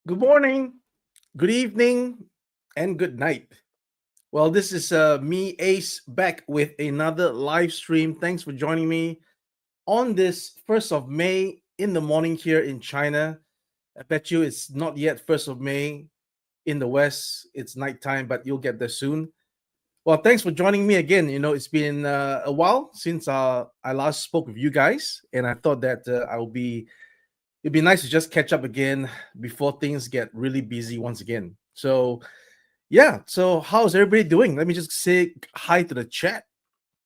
Good morning, good evening, and good night. Well, this is me, Ace, back with another live stream. Thanks for joining me on this 1st of May in the morning here in China. I bet you it's not yet 1st of May in the West. It's nighttime, but you'll get there soon. Well, thanks for joining me again. It's been a while since I last spoke with you guys, and I thought that it'd be nice to just catch up again before things get really busy once again. So, yeah. So, how's everybody doing? Let me just say hi to the chat.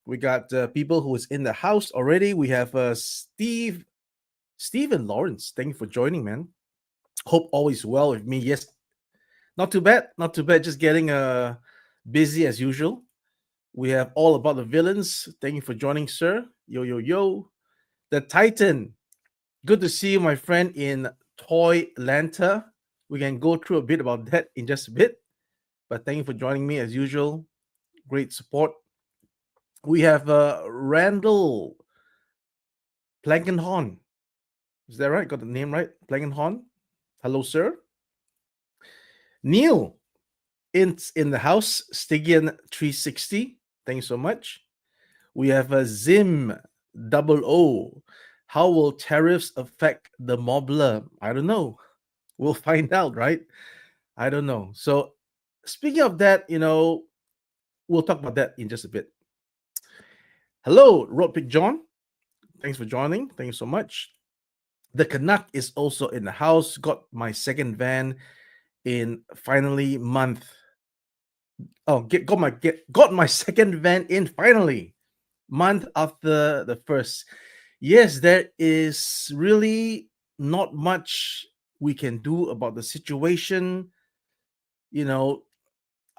We got people who is in the house already. We have Steve and Lawrence. Thank you for joining, man. Hope all is well with me. Yes, not too bad. Not too bad. Just getting busy as usual. We have all about the villains. Thank you for joining, sir. Yo yo yo. The Titan. Good to see you, my friend, in Toy Lanta. We can go through a bit about that in just a bit. But thank you for joining me as usual. Great support. We have Randall Plankenhorn. Is that right? Got the name right? Plankenhorn. Hello, sir. Neil in the house. Stygian 360. Thank you so much. We have a Zim double O. How will tariffs affect the Mobler? I don't know. We'll find out, right? I don't know. So, speaking of that, we'll talk about that in just a bit. Hello, Rodpick John. Thanks for joining. Thank you so much. The Canuck is also in the house. Got my second van in finally month. Oh, got my second van in finally month after the first. Yes, there is really not much we can do about the situation. You know,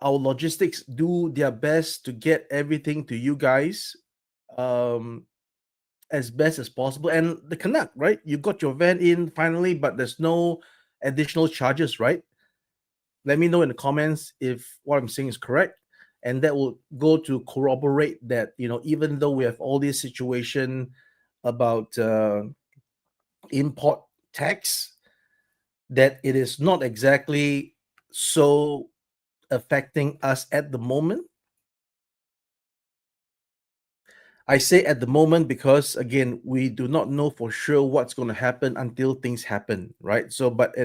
our logistics do their best to get everything to you guys um as best as possible. And the Canuck, right? You got your van in finally, but there's no additional charges, right? Let me know in the comments if what I'm saying is correct. And that will go to corroborate that, even though we have all this situation about import tax, that it is not exactly so affecting us at the moment. I say at the moment because again, we do not know for sure what's going to happen until things happen, right? So, but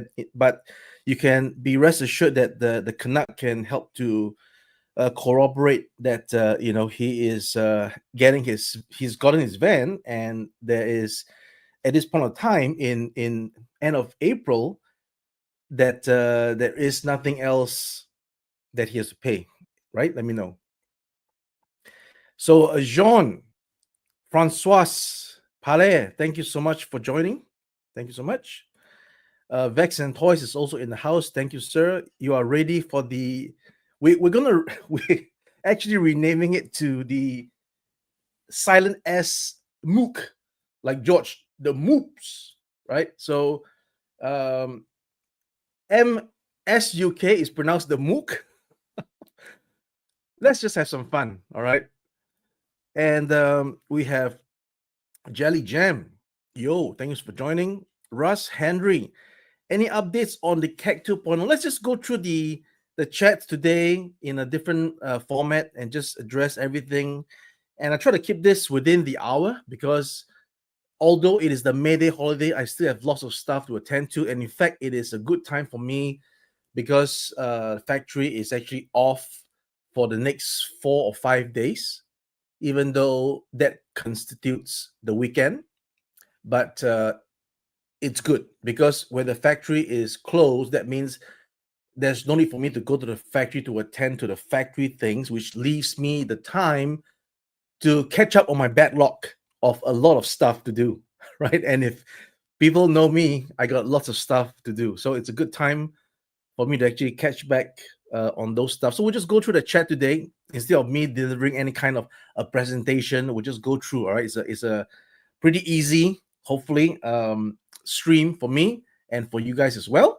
you can be rest assured that the Canuck can help to corroborate that he is he's gotten his van, and there is at this point of time in end of April that there is nothing else that he has to pay, right? Let me know. So, Jean Francois Palais, thank you so much for joining. Thank you so much. Vex and Toys is also in the house. Thank you, sir. You are ready for we're gonna we actually renaming it to the silent S MOOC, like George, the Moops, right? So um MSUK is pronounced the MOOC. Let's just have some fun, all right? And we have Jelly Jam. Yo, thanks for joining. Russ Henry. Any updates on the CAC 2.0? Let's just go through the chats today in a different format and just address everything. And I try to keep this within the hour because although it is the May Day holiday, I still have lots of stuff to attend to. And in fact, it is a good time for me because the factory is actually off for the next 4 or 5 days, even though that constitutes the weekend. But it's good because when the factory is closed, that means there's no need for me to go to the factory to attend to the factory things, which leaves me the time to catch up on my backlog of a lot of stuff to do, right? And if people know me, I got lots of stuff to do. So it's a good time for me to actually catch back on those stuff. So we'll just go through the chat today instead of me delivering any kind of a presentation. We'll just go through. All right, it's a pretty easy, hopefully, stream for me and for you guys as well.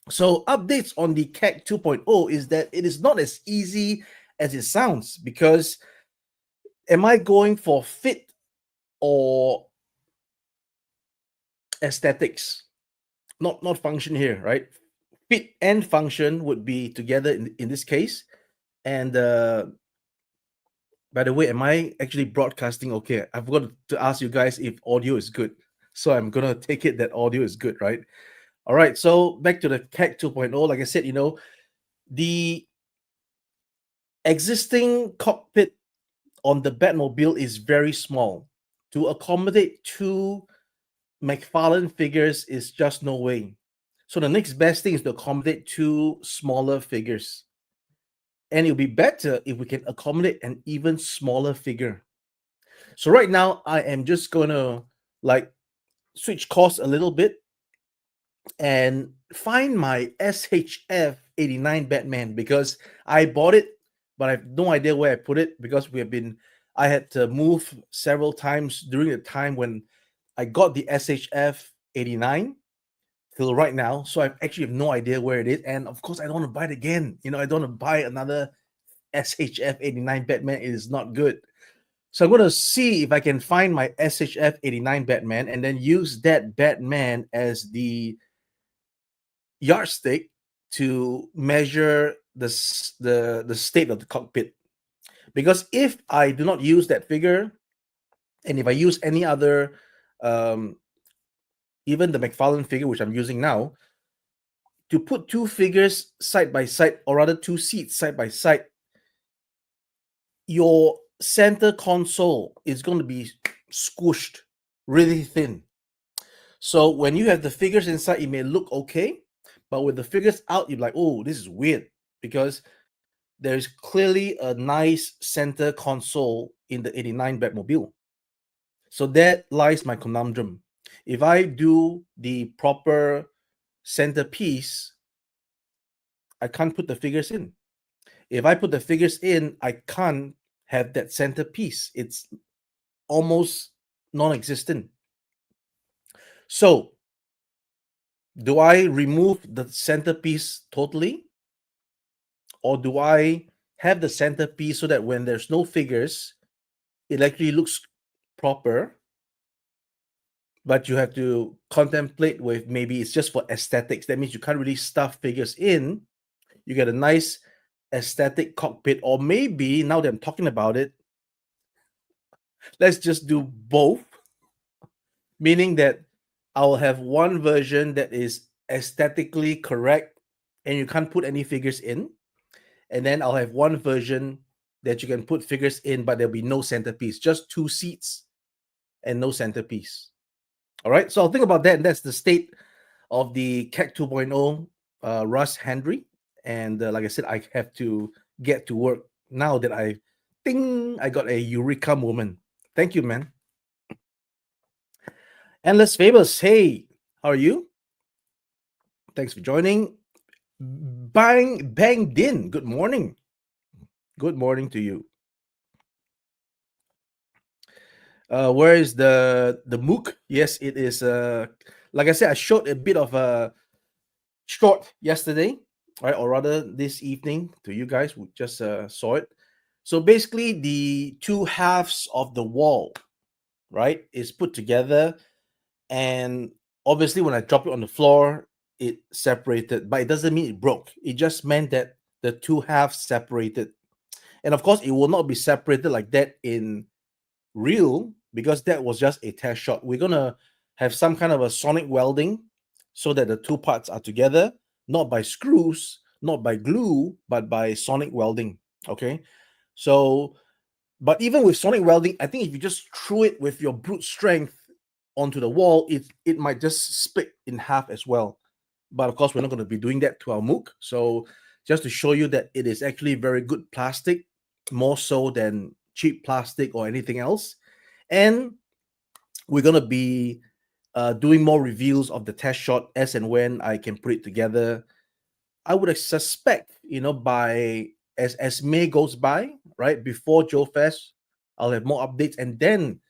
So updates on the CAC 2.0 is that it is not as easy as it sounds because am I going for fit or aesthetics? not function here, right? Fit and function would be together in this case. And by the way, am I actually broadcasting okay? I've got to ask you guys if audio is good. So I'm gonna take it that audio is good, right? All right. So back to the CAC 2.0. Like I said, the existing cockpit on the Batmobile is very small. To accommodate two McFarlane figures is just no way. So the next best thing is to accommodate two smaller figures. And it'll be better if we can accommodate an even smaller figure. So right now, I am just gonna like switch course a little bit and find my SHF 89 Batman because I bought it, but I have no idea where I put it because I had to move several times during the time when I got the SHF 89 till right now. So I actually have no idea where it is. And of course, I don't want to buy it again. I don't want to buy another SHF 89 Batman. It is not good. So I'm going to see if I can find my SHF 89 Batman and then use that Batman as the yardstick to measure the state of the cockpit. Because if I do not use that figure, and if I use any other, even the McFarlane figure, which I'm using now, to put two figures side by side, or rather two seats side by side, your center console is going to be squished really thin. So when you have the figures inside, it may look okay, but with the figures out, you're like, oh, this is weird because there's clearly a nice center console in the 89 Batmobile. So that lies my conundrum. If I do the proper centerpiece, I can't put the figures in. If I put the figures in, I can't have that centerpiece. It's almost non-existent. So do I remove the centerpiece totally? Or do I have the centerpiece so that when there's no figures, it actually looks proper? But you have to contemplate with maybe it's just for aesthetics. That means you can't really stuff figures in. You get a nice aesthetic cockpit. Or maybe, now that I'm talking about it, let's just do both. Meaning that I'll have one version that is aesthetically correct and you can't put any figures in. And then I'll have one version that you can put figures in, but there'll be no centerpiece, just two seats and no centerpiece. All right, so I'll think about that. And that's the state of the CAC 2.0 Russ Henry. And like I said, I have to get to work now that I got a eureka moment. Thank you, man. Endless Fables, hey, how are you? Thanks for joining. Bang Bang Din, good morning. Good morning to you. Where is the MOOC? Yes, it is. Like I said, I showed a bit of a short yesterday, right, or rather this evening to you guys who just saw it. So basically, the two halves of the wall, right, is put together, and obviously, when I drop it on the floor, it separated, but it doesn't mean it broke. It just meant that the two halves separated, and of course, it will not be separated like that in real because that was just a test shot. We're gonna have some kind of a sonic welding so that the two parts are together, not by screws, not by glue, but by sonic welding. Okay, so but even with sonic welding, I think if you just threw it with your brute strength onto the wall, it might just split in half as well. But of course, we're not going to be doing that to our MOOC. So just to show you that it is actually very good plastic, more so than cheap plastic or anything else. And we're going to be doing more reviews of the test shot as and when I can put it together. I would suspect, by as May goes by, right, before Joe Fest, I'll have more updates. And then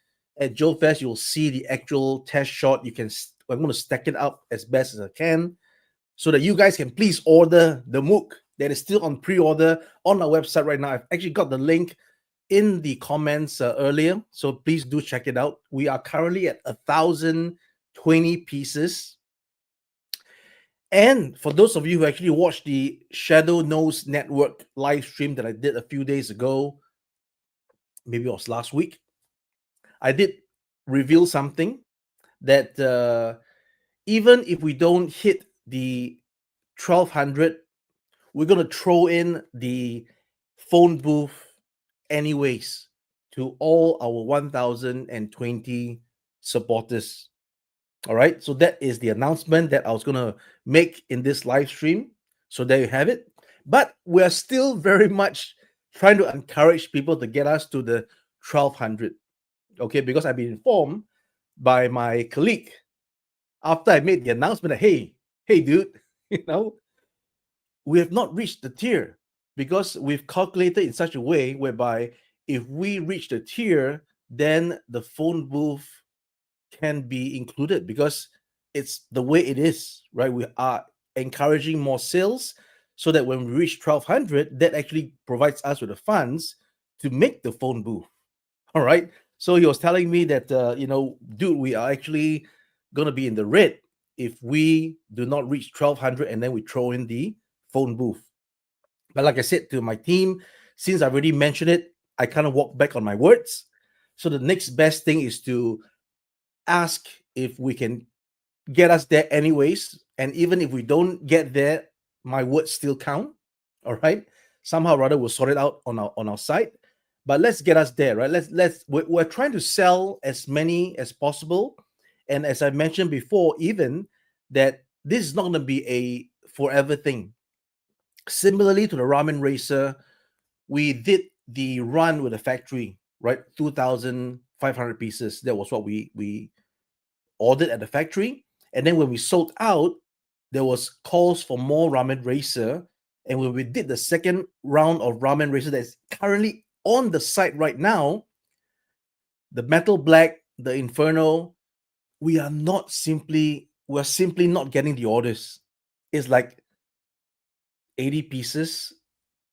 at Joe Fest, you'll see the actual test shot. I'm going to stack it up as best as I can so that you guys can please order the MOOC that is still on pre-order on our website right now. I've actually got the link in the comments earlier, so please do check it out. We are currently at 1,020 pieces, And for those of you who actually watched the Shadow Nose Network live stream that I did a few days ago, maybe it was last week, I did reveal something that even if we don't hit the 1200, we're going to throw in the phone booth anyways to all our 1020 supporters. All right. So that is the announcement that I was going to make in this live stream. So there you have it. But we're still very much trying to encourage people to get us to the 1200. Okay. Because I've been informed by my colleague after I made the announcement that, hey, dude, you know, we have not reached the tier because we've calculated in such a way whereby if we reach the tier, then the phone booth can be included because it's the way it is, right? We are encouraging more sales so that when we reach 1200, that actually provides us with the funds to make the phone booth. All right. So he was telling me that, dude, we are actually going to be in the red if we do not reach 1200 and then we throw in the phone booth. But like I said to my team, since I've already mentioned it, I kind of walk back on my words. So the next best thing is to ask if we can get us there anyways. And even if we don't get there, my words still count. All right. Somehow or other we'll sort it out on our side. But let's get us there, right? We're trying to sell as many as possible. And as I mentioned before, even that this is not going to be a forever thing. Similarly to the ramen racer, we did the run with the factory, right? 2,500 pieces. That was what we ordered at the factory. And then when we sold out, there was calls for more ramen racer. And when we did the second round of ramen racer that's currently on the site right now, the metal black, the inferno, we're simply not getting the orders. It's like 80 pieces,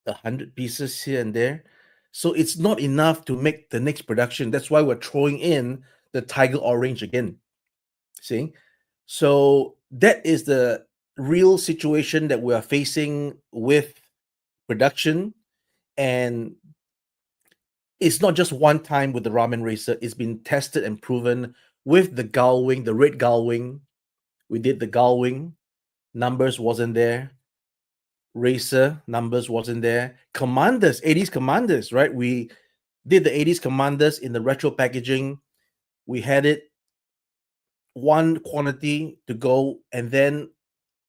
100 pieces here and there. So it's not enough to make the next production. That's why we're throwing in the tiger orange again. See? So that is the real situation that we are facing with production. And it's not just one time with the ramen racer, it's been tested and proven with the gull wing, the red gull wing. We did the gull wing, numbers wasn't there. Racer numbers wasn't there. Commanders, 80s Commanders, right? We did the 80s Commanders in the retro packaging. We had it one quantity to go, and then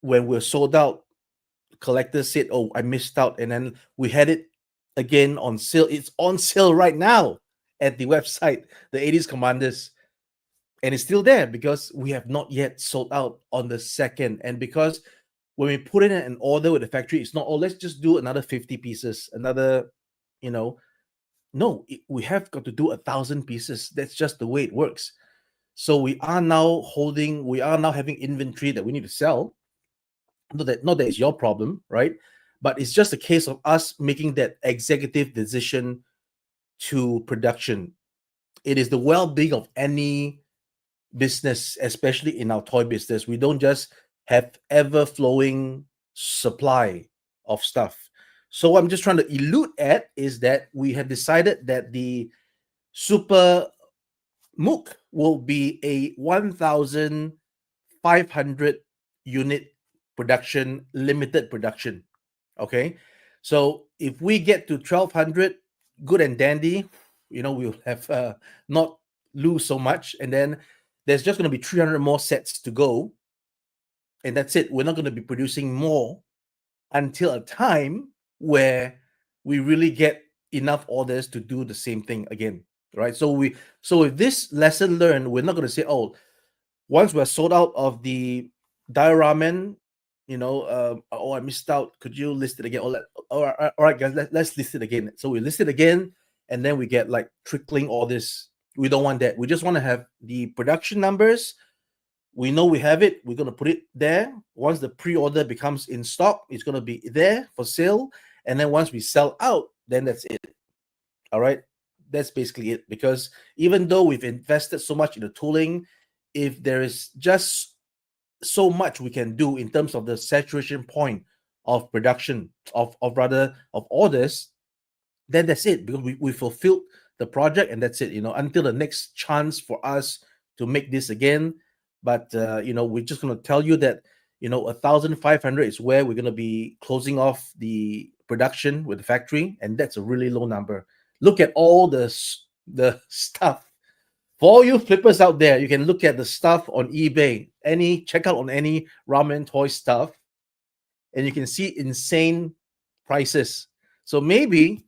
when we're sold out, collectors said, "Oh, I missed out," and then we had it again on sale. It's on sale right now at the website, the 80s Commanders, and it's still there because we have not yet sold out on the second. And because when we put in an order with the factory, it's not, oh, let's just do another 50 pieces, another, you know, no, we have got to do 1,000 pieces. That's just the way it works. So we are now having inventory that we need to sell. Not that it's your problem, right? But it's just a case of us making that executive decision to production. It is the well-being of any business, especially in our toy business. We don't just have ever-flowing supply of stuff. So what I'm just trying to allude at is that we have decided that the Super MOOC will be a 1,500 unit production, limited production. Okay. So if we get to 1,200, good and dandy, we'll have not lose so much. And then there's just going to be 300 more sets to go. And that's it. We're not going to be producing more until a time where we really get enough orders to do the same thing again. Right. So with this lesson learned, we're not going to say, oh, once we're sold out of the dioramen, oh, I missed out. Could you list it again? All right, guys, let's list it again. So we list it again, and then we get like trickling orders. We don't want that. We just want to have the production numbers. We know we have it. We're going to put it there. Once the pre-order becomes in stock, it's going to be there for sale. And then once we sell out, then that's it. All right. That's basically it. Because even though we've invested so much in the tooling, if there is just so much we can do in terms of the saturation point of production of rather of orders, then that's it, because we fulfilled the project, and that's it, until the next chance for us to make this again. But we're just going to tell you that 1,500 is where we're going to be closing off the production with the factory, and that's a really low number. Look at all the stuff. For all you flippers out there, you can look at the stuff on eBay, check out on any Ramen Toy stuff, and you can see insane prices. So maybe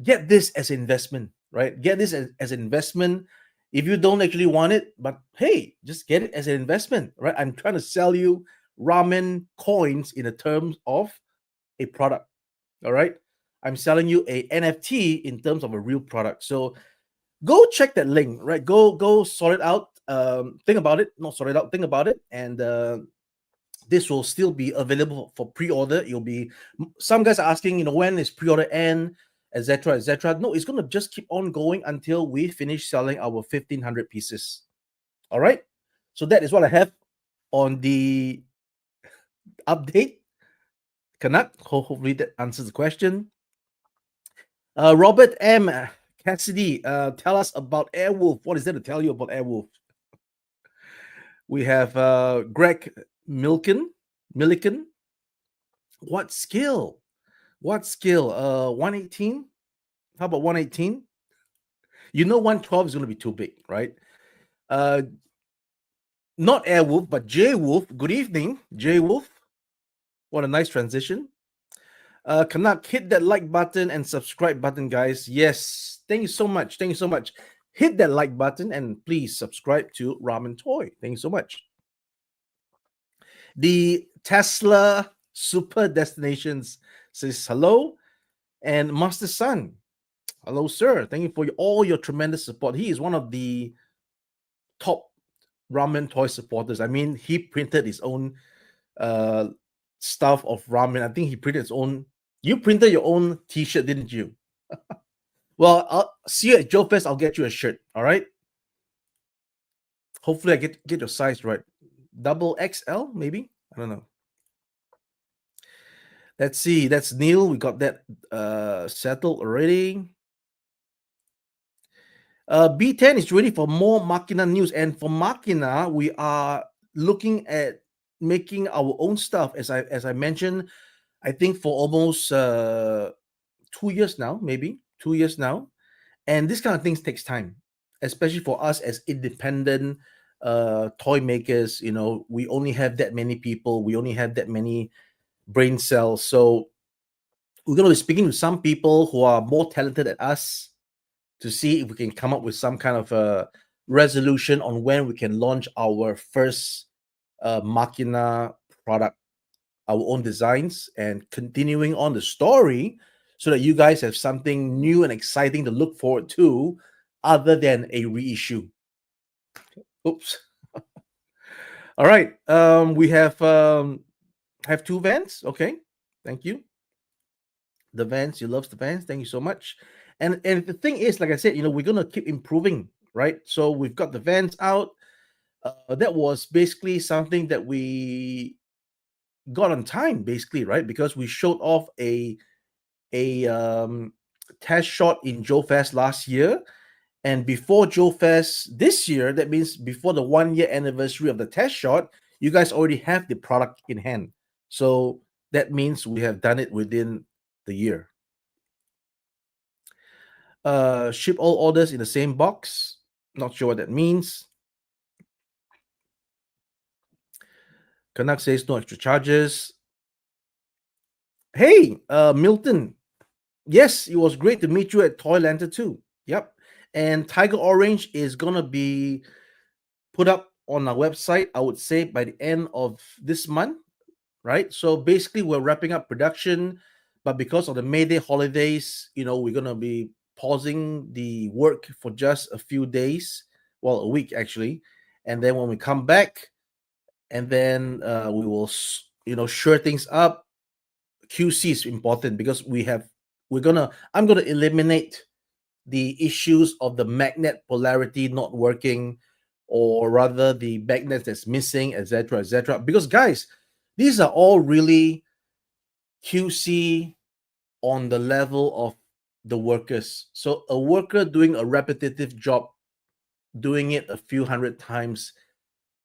get this as investment, right? Get this as an investment. If you don't actually want it, but hey, just get it as an investment, right? I'm trying to sell you ramen coins in the terms of a product. All right. I'm selling you a NFT in terms of a real product. So go check that link, right? Go sort it out. Think about it, not sort it out, think about it. And this will still be available for pre-order. It'll be, some guys are asking, when is pre-order end, etc., etc. No, it's going to just keep on going until we finish selling our 1,500 pieces. All right. So that is what I have on the update. Canuck, hopefully that answers the question. Robert M. Cassidy, tell us about Airwolf. What is there to tell you about Airwolf? We have Greg Milliken. What skill? 118? How about 118? 112 is going to be too big, right? Not Airwolf, but J Wolf. Good evening, J Wolf. What a nice transition. Canuck, hit that like button and subscribe button, guys. Yes, thank you so much. Hit that like button and please subscribe to Ramen Toy. Thank you so much. The Tesla Super Destinations says hello. And Master Sun, hello, sir. Thank you for all your tremendous support. He is one of the top Ramen Toy supporters. I mean, he printed his own stuff of ramen. I think he printed his own. You printed your own T-shirt, didn't you? Well, I'll see you at Joe Fest. I'll get you a shirt. All right. Hopefully, I get your size right. Double XL, maybe. I don't know. Let's see. That's Neil. We got that settled already. B10 is ready for more Machina news, and for Machina, we are looking at making our own stuff. As I mentioned, I think for almost 2 years now, maybe 2 years now, and this kind of things takes time, especially for us as independent toy makers. We only have that many people, we only have that many brain cells. So we're going to be speaking to some people who are more talented than us to see if we can come up with some kind of a resolution on when we can launch our first Machina product, our own designs, and continuing on the story so that you guys have something new and exciting to look forward to other than a reissue. Oops. All right. We have 2 vans. Okay. Thank you. The vans, you love the vans. Thank you so much. And the thing is, like I said, we're gonna keep improving, right? So we've got the vans out. That was basically something that we got on time, basically, right? Because we showed off a test shot in Joe Fest last year, and before Joe Fest this year, that means before the 1-year anniversary of the test shot, you guys already have the product in hand. So that means we have done it within the year. Ship all orders in the same box. Not sure what that means. Canuck says no extra charges. Hey, Milton. Yes, it was great to meet you at Toylanta too. Yep. And Tiger Orange is gonna be put up on our website, I would say, by the end of this month, right? So basically, we're wrapping up production, but because of the May Day holidays, we're gonna be pausing the work for just a few days, well, a week actually, and then when we come back, and then we will, sure things up. QC is important because I'm gonna eliminate the issues of the magnet polarity not working, or rather the magnets that's missing, etc., etc. Because guys, these are all really QC on the level of the workers. So a worker doing a repetitive job, doing it a few hundred times,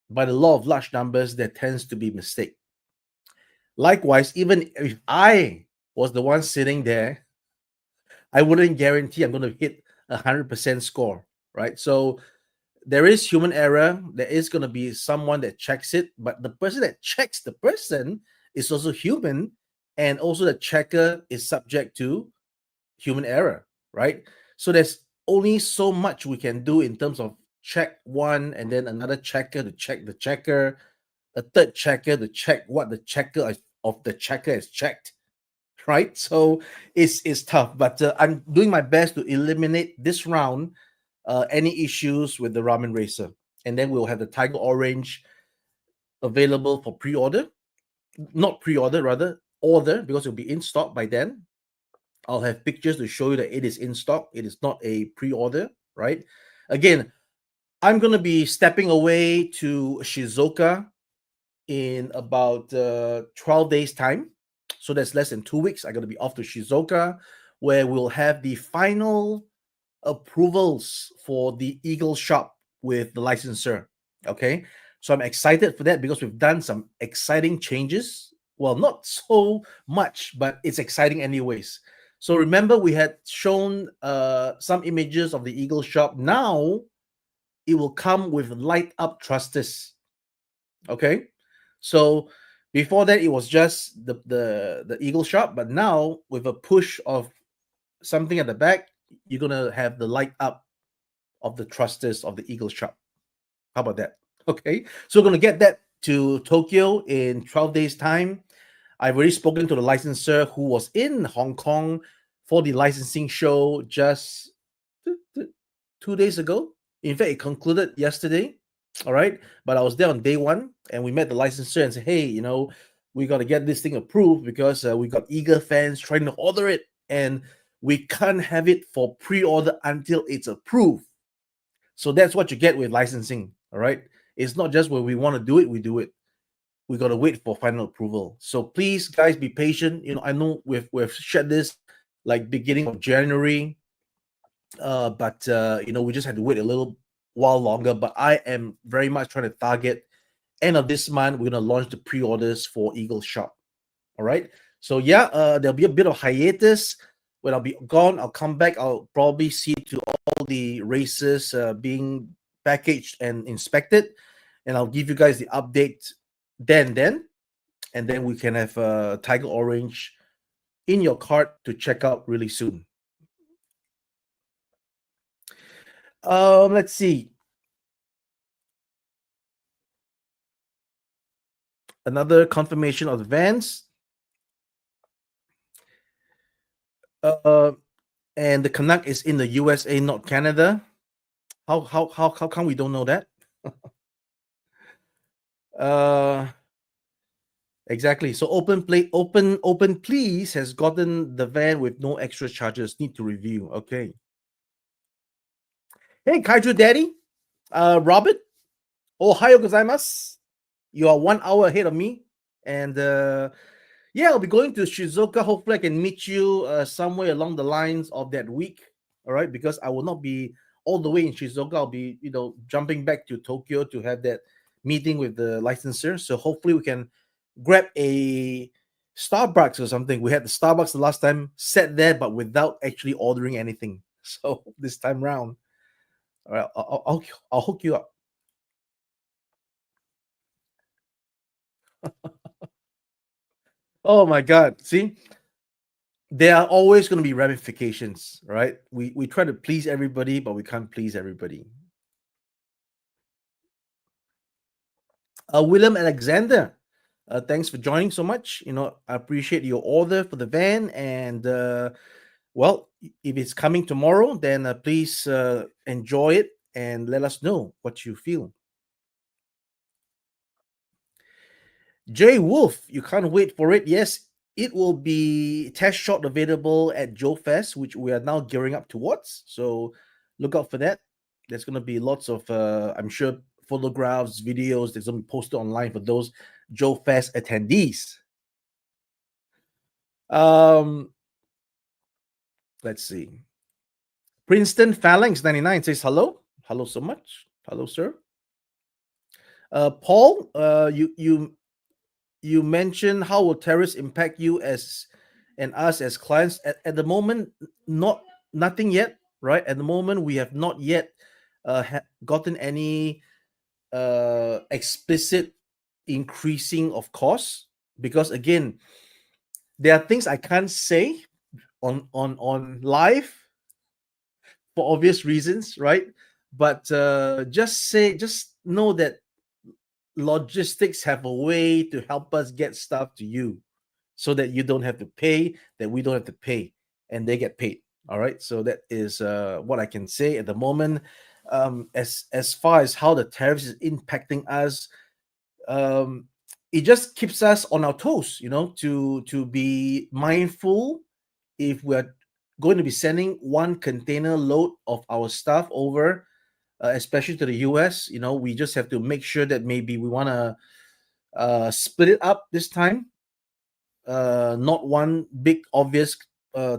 by the law of large numbers, there tends to be mistake. Likewise, even if I was the one sitting there, I wouldn't guarantee I'm going to hit 100% score, right? So there is human error. There is going to be someone that checks it, but the person that checks the person is also human, and also the checker is subject to human error, right? So there's only so much we can do in terms of check one and then another checker to check the checker, a third checker to check what the checker of the checker has checked, right? So it's tough, but I'm doing my best to eliminate this round any issues with the ramen racer, and then we'll have the tiger orange available for pre-order, not pre-order, rather order, because it'll be in stock by then. I'll have pictures to show you that it is in stock. It is not a pre-order, right? Again, I'm going to be stepping away to Shizuoka in about 12 days time. So that's less than 2 weeks. I'm going to be off to Shizuoka, where we'll have the final approvals for the Eagle shop with the licensor. Okay. So I'm excited for that because we've done some exciting changes. Well, not so much, but it's exciting anyways. So remember, we had shown some images of the Eagle shop. Now it will come with light up thrusters. Okay. So before that, it was just the Eagle shop, but now with a push of something at the back, you're gonna have the light up of the thrusters of the Eagle shop. How about that? Okay. So we're gonna get that to Tokyo in 12 days' time. I've already spoken to the licensor who was in Hong Kong for the licensing show just 2 days ago. In fact, it concluded yesterday. All right. But I was there on day one and we met the licensor and said, hey, we got to get this thing approved because we got eager fans trying to order it and we can't have it for pre order until it's approved. So that's what you get with licensing. All right. It's not just when we want to do it, we do it. We got to wait for final approval. So please, guys, be patient. I know we've shared this like beginning of January, but we just had to wait a little while longer. But I am very much trying to target end of this month. We're gonna launch the pre-orders for Eagle Shop. All right. So yeah, there'll be a bit of hiatus. When I'll be gone, I'll come back. I'll probably see to all the races being packaged and inspected, and I'll give you guys the update then, and then we can have Tiger Orange in your cart to check out really soon. Let's see. Another confirmation of the Vans. And the Canuck is in the USA, not Canada. How come we don't know that? Exactly. So open please has gotten the van with no extra charges. Need to review. Okay. Hey, Kaiju Daddy, Robert. Ohio gozaimasu. You are 1 hour ahead of me, and yeah, I'll be going to Shizuoka. Hopefully, I can meet you somewhere along the lines of that week. All right, because I will not be all the way in Shizuoka. I'll be, jumping back to Tokyo to have that meeting with the licensor. So hopefully, we can grab a Starbucks or something. We had the Starbucks the last time, sat there, but without actually ordering anything. So this time round, all right, I'll hook you up. Oh my God! See, there are always going to be ramifications, right? We try to please everybody, but we can't please everybody. William Alexander, thanks for joining so much. I appreciate your order for the van, and well, if it's coming tomorrow, then please enjoy it and let us know what you feel. Jay Wolf, you can't wait for it. Yes, it will be test shot available at Joe Fest, which we are now gearing up towards. So look out for that. There's going to be lots of, I'm sure, photographs, videos that's going to be posted online for those Joe Fest attendees. Um, let's see. Princeton Phalanx 99 says hello. Hello so much. Hello, sir. Paul, you mentioned how will tariffs impact you as and us as clients. At the moment, nothing yet, right? At the moment, we have not yet gotten any explicit increasing of costs, because again, there are things I can't say on live for obvious reasons, right? But just know that logistics have a way to help us get stuff to you, so that you don't have to pay, that we don't have to pay, and they get paid. All right. So that is what I can say at the moment. As far as how the tariffs is impacting us, um, it just keeps us on our toes, to be mindful if we're going to be sending one container load of our stuff over, especially to the US. We just have to make sure that maybe we want to split it up this time, not one big obvious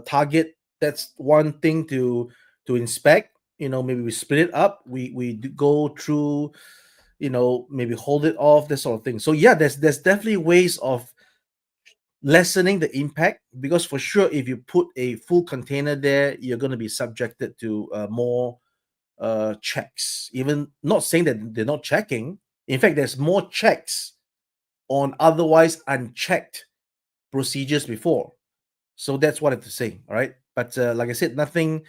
target. That's one thing to inspect. Maybe we split it up. We go through. Maybe hold it off. This sort of thing. So yeah, there's definitely ways of lessening the impact, because for sure, if you put a full container there, you're going to be subjected to more checks. Even not saying that they're not checking. In fact, there's more checks on otherwise unchecked procedures before. So that's what I have to say. All right. But like I said, nothing.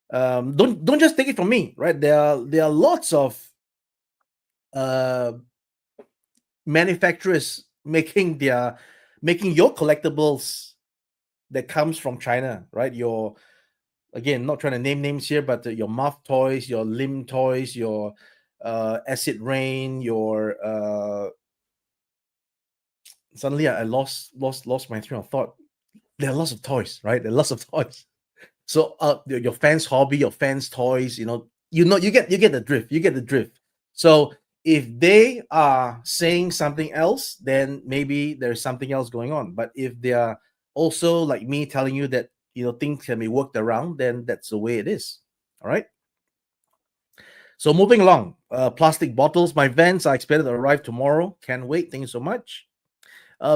Don't just take it from me, right? There are lots of uh, manufacturers making your collectibles that comes from China, right? Your, again, not trying to name names here, but your Muff toys, your Lim toys, your Acid Rain, your suddenly I lost my train of thought. There are lots of toys, right? There are lots of toys. So your fans' hobby, your fans' toys, you get the drift. You get the drift. So if they are saying something else, then maybe there's something else going on. But if they are also like me telling you that things can be worked around, then that's the way it is. All right. So moving along, plastic bottles. My vans are expected to arrive tomorrow. Can't wait. Thank you so much.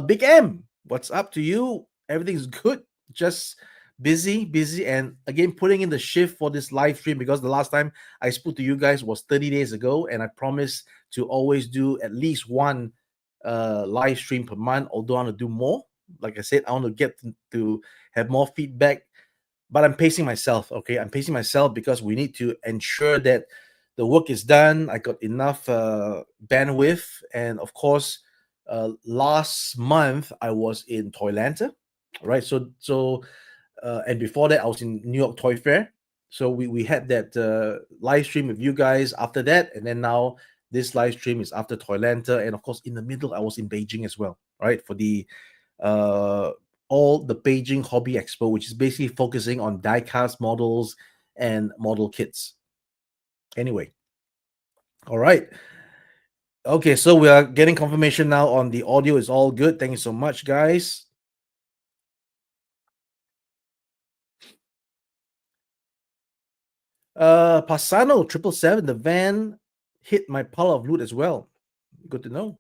Big M, what's up to you? Everything's good. Just busy, and again putting in the shift for this live stream, because the last time I spoke to you guys was 30 days ago, and I promised to always do at least one live stream per month. Although I want to do more. Like I said, I want to get to have more feedback, but I'm pacing myself. Okay, I'm pacing myself because we need to ensure that the work is done. I got enough bandwidth, and of course, last month I was in Toylanta, right? So and before that I was in New York Toy Fair. So we had that live stream with you guys after that, and then now this live stream is after Toylanta, and of course in the middle I was in Beijing as well, right? For the uh all the Beijing Hobby Expo, which is basically focusing on die-cast models and model kits. Anyway, all right. Okay, so we are getting confirmation now on the audio is all good. Thank you so much, guys. Passano 777, the van hit my pile of loot as well. Good to know.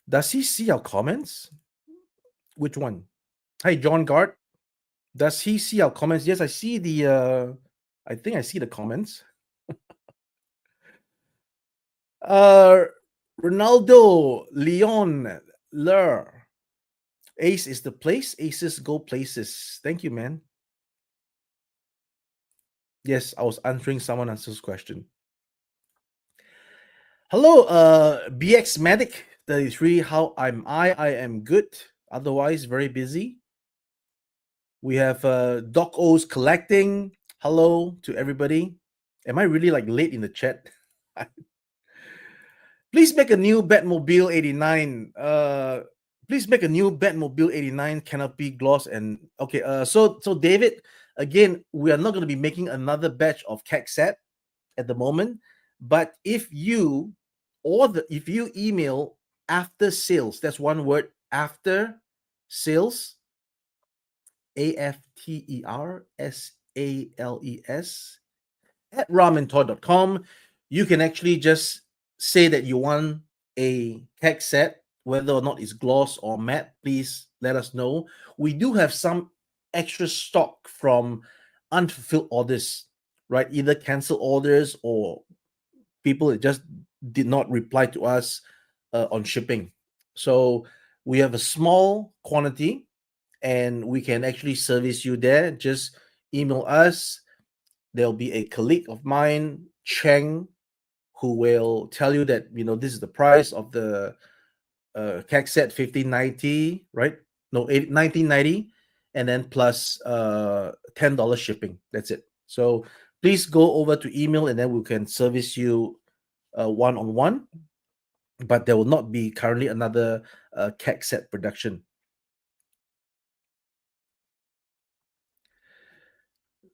Does he see our comments? Which one? Hi, John Gard. Does he see our comments? Yes, I see the I think I see the comments. Ronaldo Leon Lur. Ace is the place. Aces go places. Thank you, man. Yes, I was answering someone else's question. Hello, BX Medic 33. How am I? I am good. Otherwise, very busy. We have Doc O's collecting. Hello to everybody. Am I really like late in the chat? Please make a new Batmobile 89. Please make a new Batmobile 89 canopy gloss and okay. So David, again, we are not going to be making another batch of keg set. at the moment. But if you email after sales, that's one word, after sales, AFTERSALES, at ramentoy.com, you can actually just say that you want a keg set, whether or not it's gloss or matte. Please let us know. We do have some extra stock from unfulfilled orders, right? Either cancel orders or people that just did not reply to us on shipping. So we have a small quantity and we can actually service you there. Just email us. There'll be a colleague of mine, Cheng, who will tell you that this is the price of the CAC set 1590, right? No, 1990, and then plus $10 shipping. That's it. So please go over to email, and then we can service you one on one. But there will not be currently another CAC set production.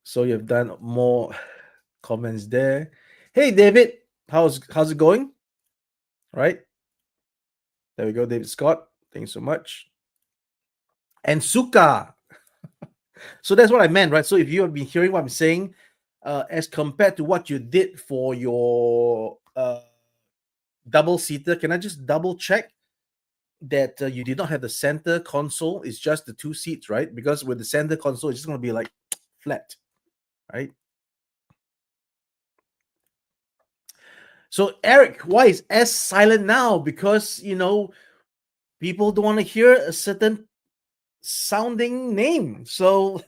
So you've done more comments there. Hey David, how's it going? Right. There we go, David Scott. Thanks so much. And Suka. So that's what I meant, right? So if you have been hearing what I'm saying, as compared to what you did for your double seater, can I just double check that you did not have the center console? It's just the two seats, right? Because with the center console, it's just going to be like flat, right? So Eric, why is S silent now? Because people don't want to hear a certain sounding name. So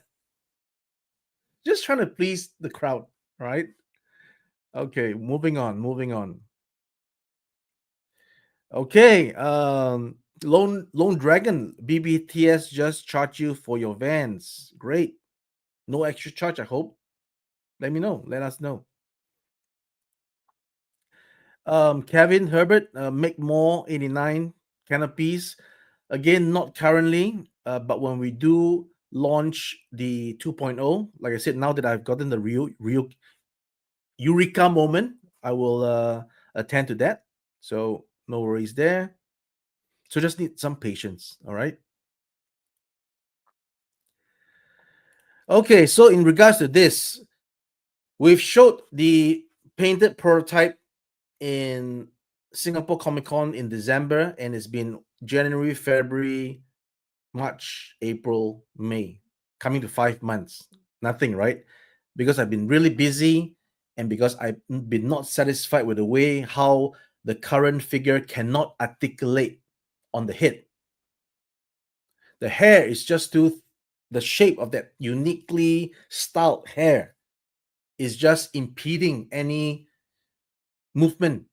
just trying to please the crowd, right? Okay, moving on. Okay, Lone Dragon, BBTS just charge you for your vans. Great. No extra charge, I hope. Let me know. Let us know. Kevin Herbert, make more 89 canopies. Again, not currently, but when we do launch the 2.0, like I said, now that I've gotten the real eureka moment, I will attend to that. So no worries there. So just need some patience. All right. Okay. So in regards to this, we've showed the painted prototype in Singapore Comic Con in December, and it's been January, February, March, April, May, coming to 5 months. Nothing, right? Because I've been really busy and because I've been not satisfied with the way how the current figure cannot articulate on the head. The hair is just too, the shape of that uniquely styled hair is just impeding any movement.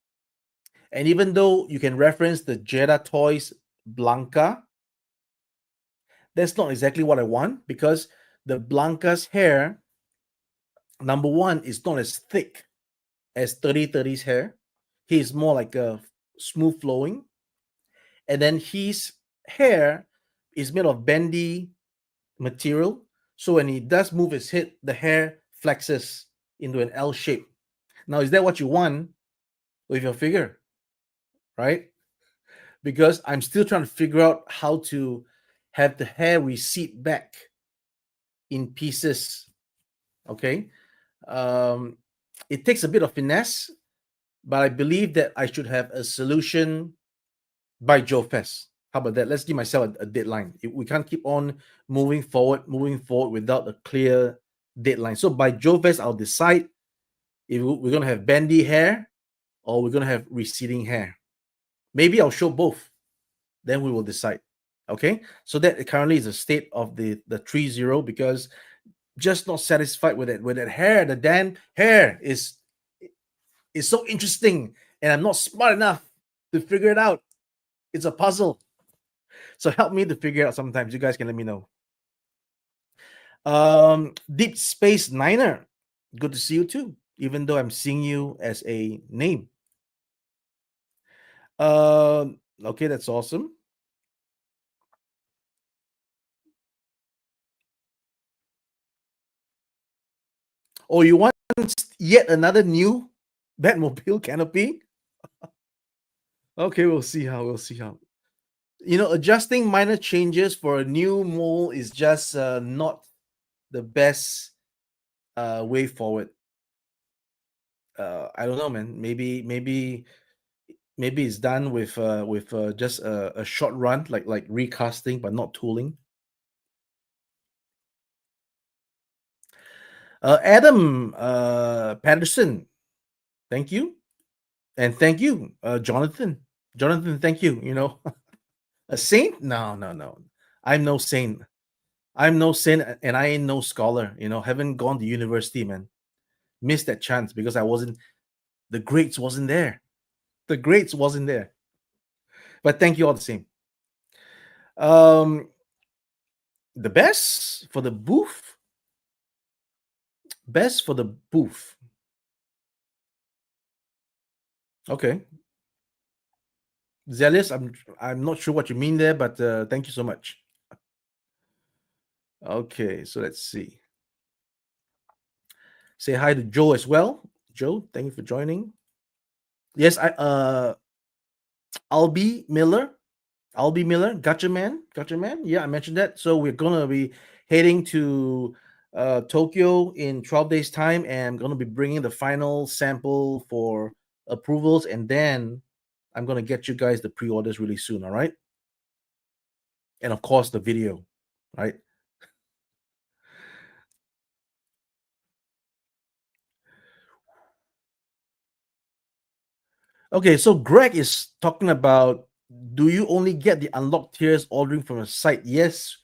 And even though you can reference the Jedi Toys Blanca, that's not exactly what I want because the Blanca's hair, number one, is not as thick as 3030's hair. He's more like a smooth flowing. And then his hair is made of bendy material. So when he does move his head, the hair flexes into an L shape. Now, is that what you want with your figure? Right? Because I'm still trying to figure out how to have the hair recede back in pieces. Okay. It takes a bit of finesse, but I believe that I should have a solution by Joe Fest. How about that? Let's give myself a deadline. We can't keep on moving forward without a clear deadline. So by Joe Fest, I'll decide if we're going to have bendy hair or we're going to have receding hair. Maybe I'll show both. Then we will decide. Okay. So that currently is the state of the 3.0 because just not satisfied with it. With that hair, the damn hair is so interesting, and I'm not smart enough to figure it out. It's a puzzle. So help me to figure it out sometimes. You guys can let me know. Deep Space Niner. Good to see you too, even though I'm seeing you as a name. Okay, that's awesome. Oh, you want yet another new Batmobile canopy. Okay, we'll see how. We'll see how. Adjusting minor changes for a new mold is just not the best way forward. I don't know, man. Maybe it's done with just a short run, like recasting, but not tooling. Adam Patterson, thank you, and thank you, Jonathan. Jonathan, thank you. A saint? No, no, no. I'm no saint. I'm no saint, and I ain't no scholar. Haven't gone to university, man. Missed that chance because I wasn't. The grades wasn't there. The grades wasn't there. But thank you all the same. Um, the best for the booth. Best for the booth. Okay, Zealous. I'm not sure what you mean there, but thank you so much. Okay, so let's see. Say hi to Joe as well. Joe, thank you for joining. Yes, Albie Miller. Albie Miller, Gotcha Man. Gotcha Man. Yeah, I mentioned that. So we're gonna be heading to Tokyo in 12 days time, and I'm gonna be bringing the final sample for approvals, and then I'm gonna get you guys the pre-orders really soon. All right, and of course the video, right? Okay, so Greg is talking about, do you only get the unlocked tiers ordering from a site? Yes,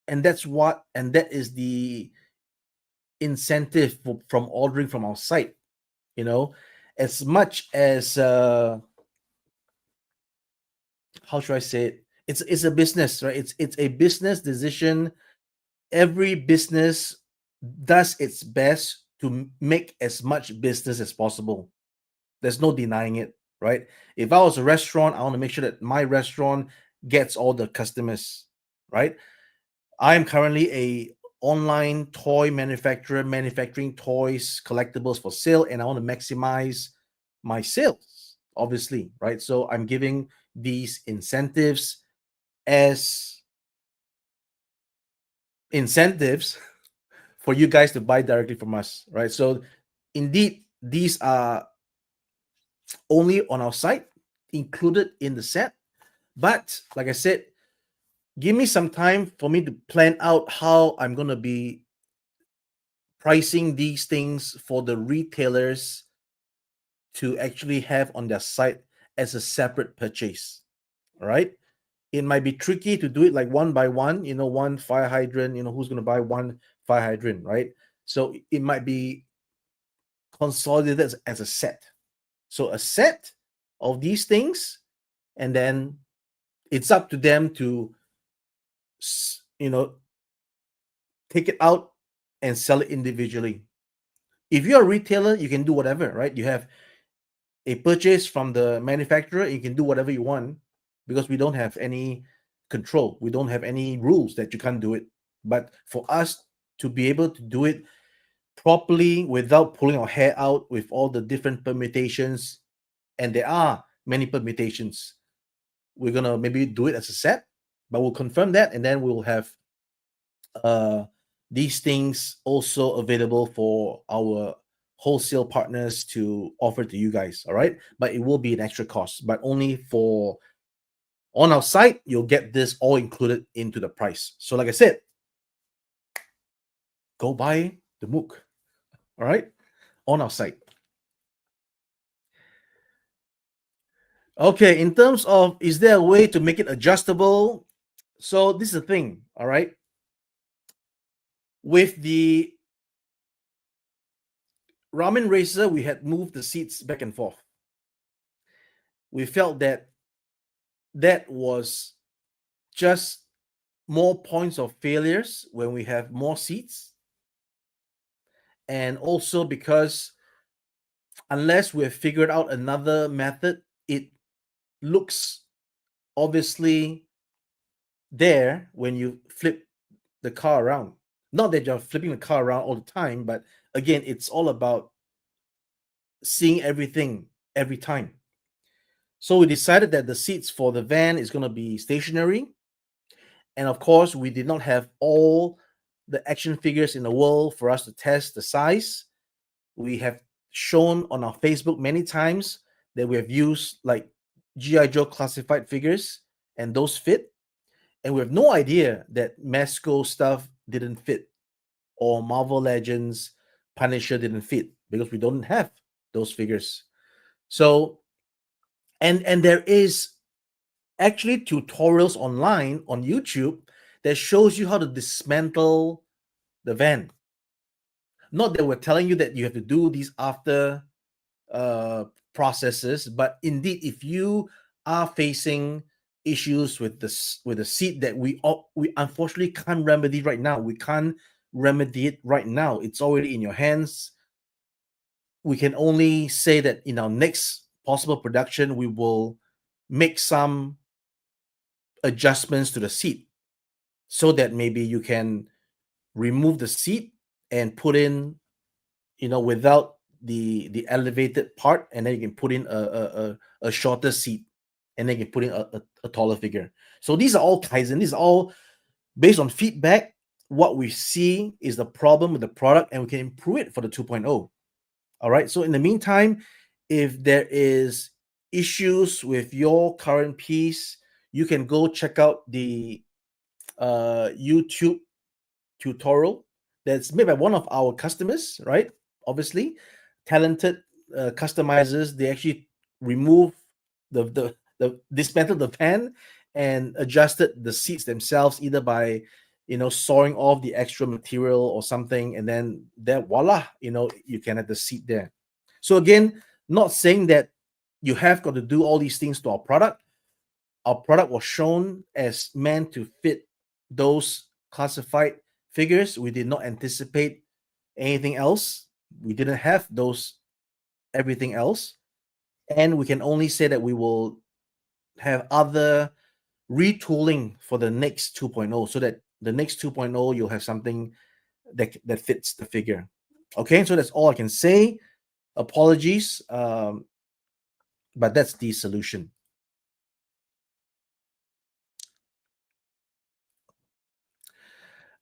and that is the incentive from ordering from our site. As much as how should I say it? It's a business, right? It's a business decision. Every business does its best to make as much business as possible. There's no denying it, right? If I was a restaurant, I want to make sure that my restaurant gets all the customers, right? I am currently a online toy manufacturer, manufacturing toys, collectibles for sale, and I want to maximize my sales, obviously, right? So I'm giving these incentives as incentives for you guys to buy directly from us, right? So indeed, these are only on our site, included in the set. But like I said, give me some time for me to plan out how I'm going to be pricing these things for the retailers to actually have on their site as a separate purchase. All right. It might be tricky to do it like one by one, one fire hydrant, who's going to buy one fire hydrant, right? So it might be consolidated as a set. So a set of these things, and then it's up to them to, you know, take it out and sell it individually. If you're a retailer, you can do whatever, right? You have a purchase from the manufacturer, you can do whatever you want because we don't have any control. We don't have any rules that you can't do it. But for us to be able to do it properly without pulling our hair out with all the different permutations, and there are many permutations, we're gonna maybe do it as a set, but we'll confirm that, and then we'll have uh these things also available for our wholesale partners to offer to you guys. All right, but it will be an extra cost, but only for on our site. You'll get this all included into the price. So like I said, go buy the MOOC, all right, on our site. Okay, in terms of, is there a way to make it adjustable? So this is the thing, all right, with the Ramen Racer, we had moved the seats back and forth. We felt that that was just more points of failures when we have more seats. And also because unless we have figured out another method, it looks obviously there when you flip the car around. Not that you're flipping the car around all the time, but again, it's all about seeing everything every time. So we decided that the seats for the van is going to be stationary. And of course, we did not have all the action figures in the world for us to test the size. We have shown on our Facebook many times that we have used like G.I. Joe classified figures, and those fit. And we have no idea that Masco stuff didn't fit, or Marvel Legends Punisher didn't fit, because we don't have those figures. So, and there is actually tutorials online on YouTube that shows you how to dismantle the van. Not that we're telling you that you have to do these after uh, processes, but indeed, if you are facing issues with the seat that we unfortunately can't remedy right now, we can't remedy it right now. It's already in your hands. We can only say that in our next possible production, we will make some adjustments to the seat so that maybe you can remove the seat and put in, without the elevated part, and then you can put in a shorter seat, and then you can put in a taller figure. So these are all kaizen. These are all based on feedback. What we see is the problem with the product, and we can improve it for the 2.0. All right. So in the meantime, if there is issues with your current piece, you can go check out the YouTube tutorial that's made by one of our customers, right? Obviously, talented customizers. They actually remove the dismantled the pan and adjusted the seats themselves, either by sawing off the extra material or something, and then there, voila, you can have the seat there. So again, not saying that you have got to do all these things to our product. Our product was shown as meant to fit those classified figures. We did not anticipate anything else. We didn't have those everything else. And we can only say that we will have other retooling for the next 2.0, so that the next 2.0 you'll have something that fits the figure. Okay, so that's all I can say. Apologies, but that's the solution.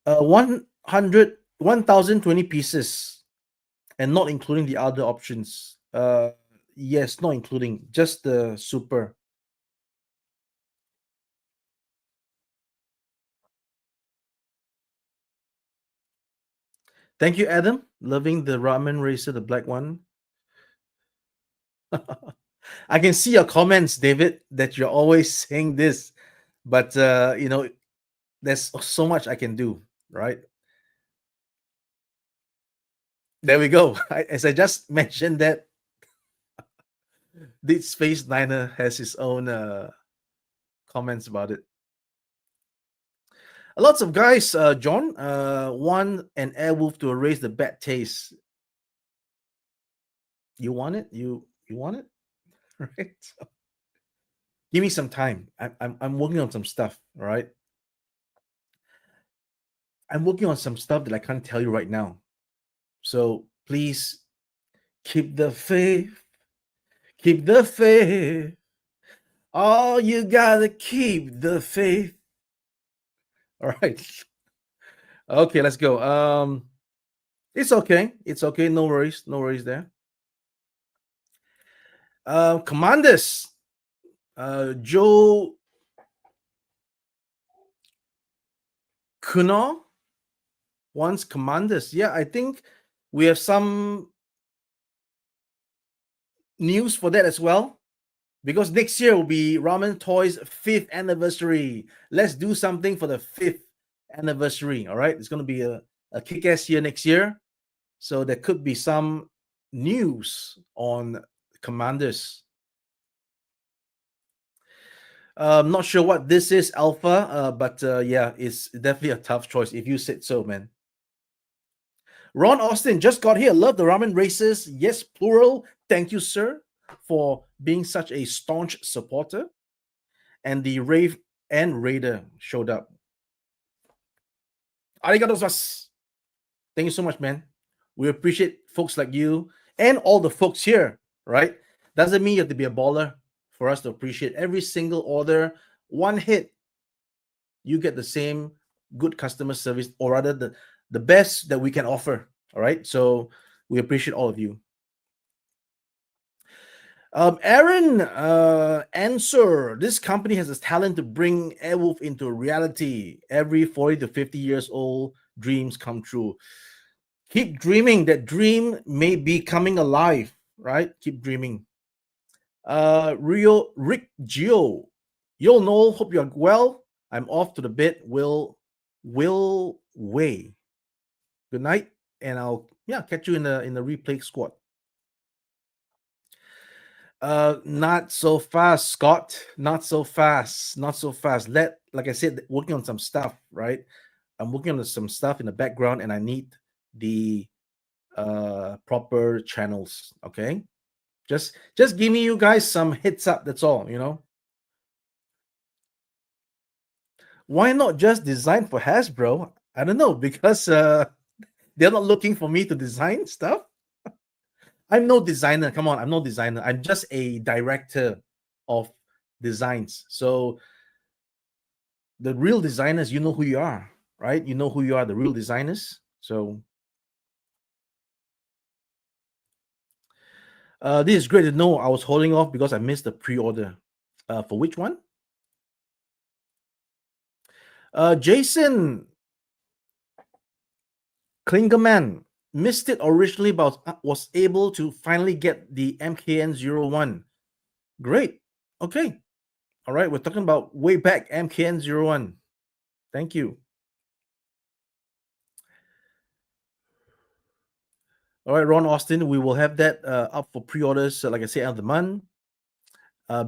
1,020 pieces, and not including the other options. Yes, not including, just the super. Thank you, Adam. Loving the ramen racer, the black one. I can see your comments, David, that you're always saying this, but there's so much I can do, right? There we go. As I just mentioned, that Deep Space Niner has his own comments about it. Lots of guys, John, want an Airwolf to erase the bad taste. You want it? You want it? Right? So, give me some time. I'm working on some stuff. All right. I'm working on some stuff that I can't tell you right now. So please keep the faith. Keep the faith. Oh, you gotta keep the faith. All right. Okay, let's go. It's okay. It's okay. No worries. No worries there. Commanders. Joe Kuno wants Commanders. Yeah, I think we have some news for that as well, because next year will be Ramen Toy's 5th anniversary. Let's do something for the 5th anniversary. All right, it's going to be a kick-ass year next year, so there could be some news on Commanders. Not sure what this is, Alpha, but yeah, it's definitely a tough choice if you said so, man. Ron Austin just got here. Love the ramen races. Yes, plural. Thank you, sir, for being such a staunch supporter. And the Rave and Raider showed up. Arigato gozaimasu. Thank you so much, man. We appreciate folks like you and all the folks here, right? Doesn't mean you have to be a baller for us to appreciate every single order. One hit, you get the same good customer service, or rather the best that we can offer. All right. So we appreciate all of you. Aaron, answer. This company has this talent to bring Airwolf into reality. Every 40 to 50 years old, dreams come true. Keep dreaming. That dream may be coming alive, right? Keep dreaming. Rick Gio. You'll know, hope you're well. I'm off to the bed. Will Way. Good night. And I'll catch you in the replay squad. Not so fast, Scott. Not so fast. Not so fast. Like I said, working on some stuff, right? I'm working on some stuff in the background, and I need the proper channels. Okay, just give me you guys some hits up. That's all. Why not just design for Hasbro? I don't know, because they're not looking for me to design stuff. I'm no designer. Come on, I'm no designer. I'm just a director of designs. So the real designers, you know who you are, right? You know who you are, the real designers. So this is great to know. I was holding off because I missed the pre-order. For which one? Jason Klingerman missed it originally, but was able to finally get the MKN01. Great. Okay. All right. We're talking about way back MKN01. Thank you. All right, Ron Austin, we will have that up for pre-orders, like I said, end of the month.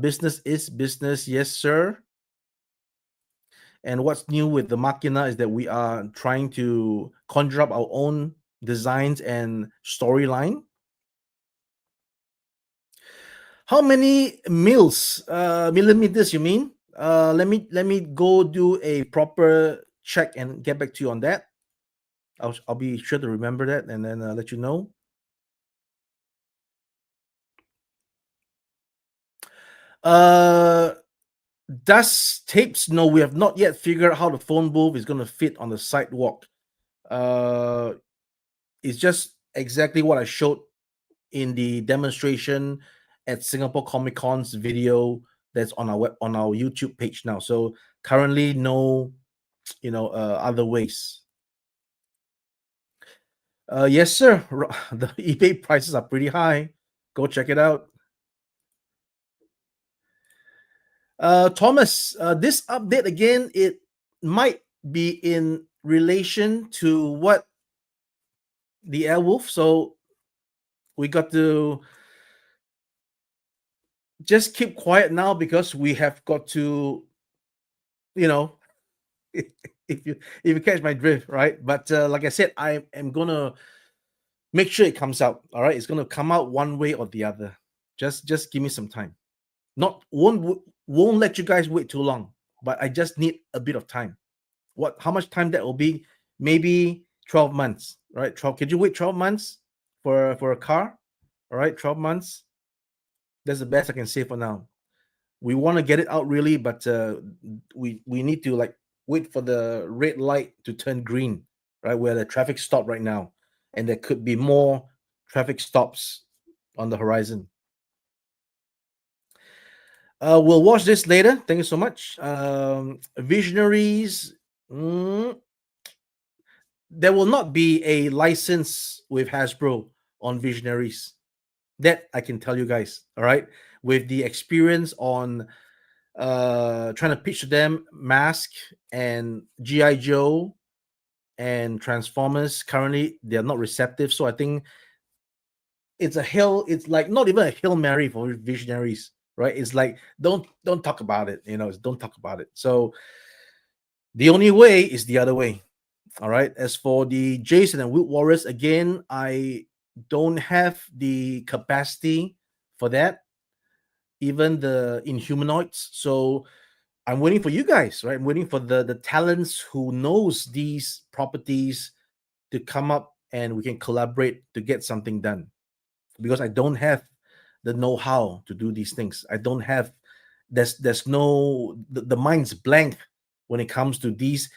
Business is business, yes, sir. And what's new with the Machina is that we are trying to conjure up our own designs and storyline. How many millimeters you mean? Let me go do a proper check and get back to you on that. I'll be sure to remember that and then let you know. Does Tapes know we have not yet figured out how the phone booth is going to fit on the sidewalk? It's just exactly what I showed in the demonstration at Singapore Comic Con's video that's on our YouTube page now. So currently, no, other ways. Yes, sir. The eBay prices are pretty high. Go check it out. Thomas, this update again, it might be in relation to what the Airwolf. So we got to just keep quiet now because we have got to, if you catch my drift, right? But like I said, I am gonna make sure it comes out. All right, it's gonna come out one way or the other. Just give me some time. Not won't let you guys wait too long, but I just need a bit of time. How much time that will be? Maybe 12 months, right? 12. Could you wait 12 months for a car? All right, 12 months. That's the best I can say for now. We want to get it out really, but we need to like wait for the red light to turn green, right? Where the traffic stop right now, and there could be more traffic stops on the horizon. We'll watch this later. Thank you so much. Visionaries. There will not be a license with Hasbro on Visionaries. That I can tell you guys. All right. With the experience on trying to pitch to them Mask and G.I. Joe and Transformers, currently they're not receptive. So I think it's like not even a Hail Mary for Visionaries, right? It's like don't talk about it, don't talk about it. So the only way is the other way. All right. As for the Jason and Wood Warriors, again, I don't have the capacity for that, even the Inhumanoids. So I'm waiting for you guys, right? I'm waiting for the talents who knows these properties to come up and we can collaborate to get something done. because I don't have the know-how to do these things. I don't have there's no the mind's blank when it comes to these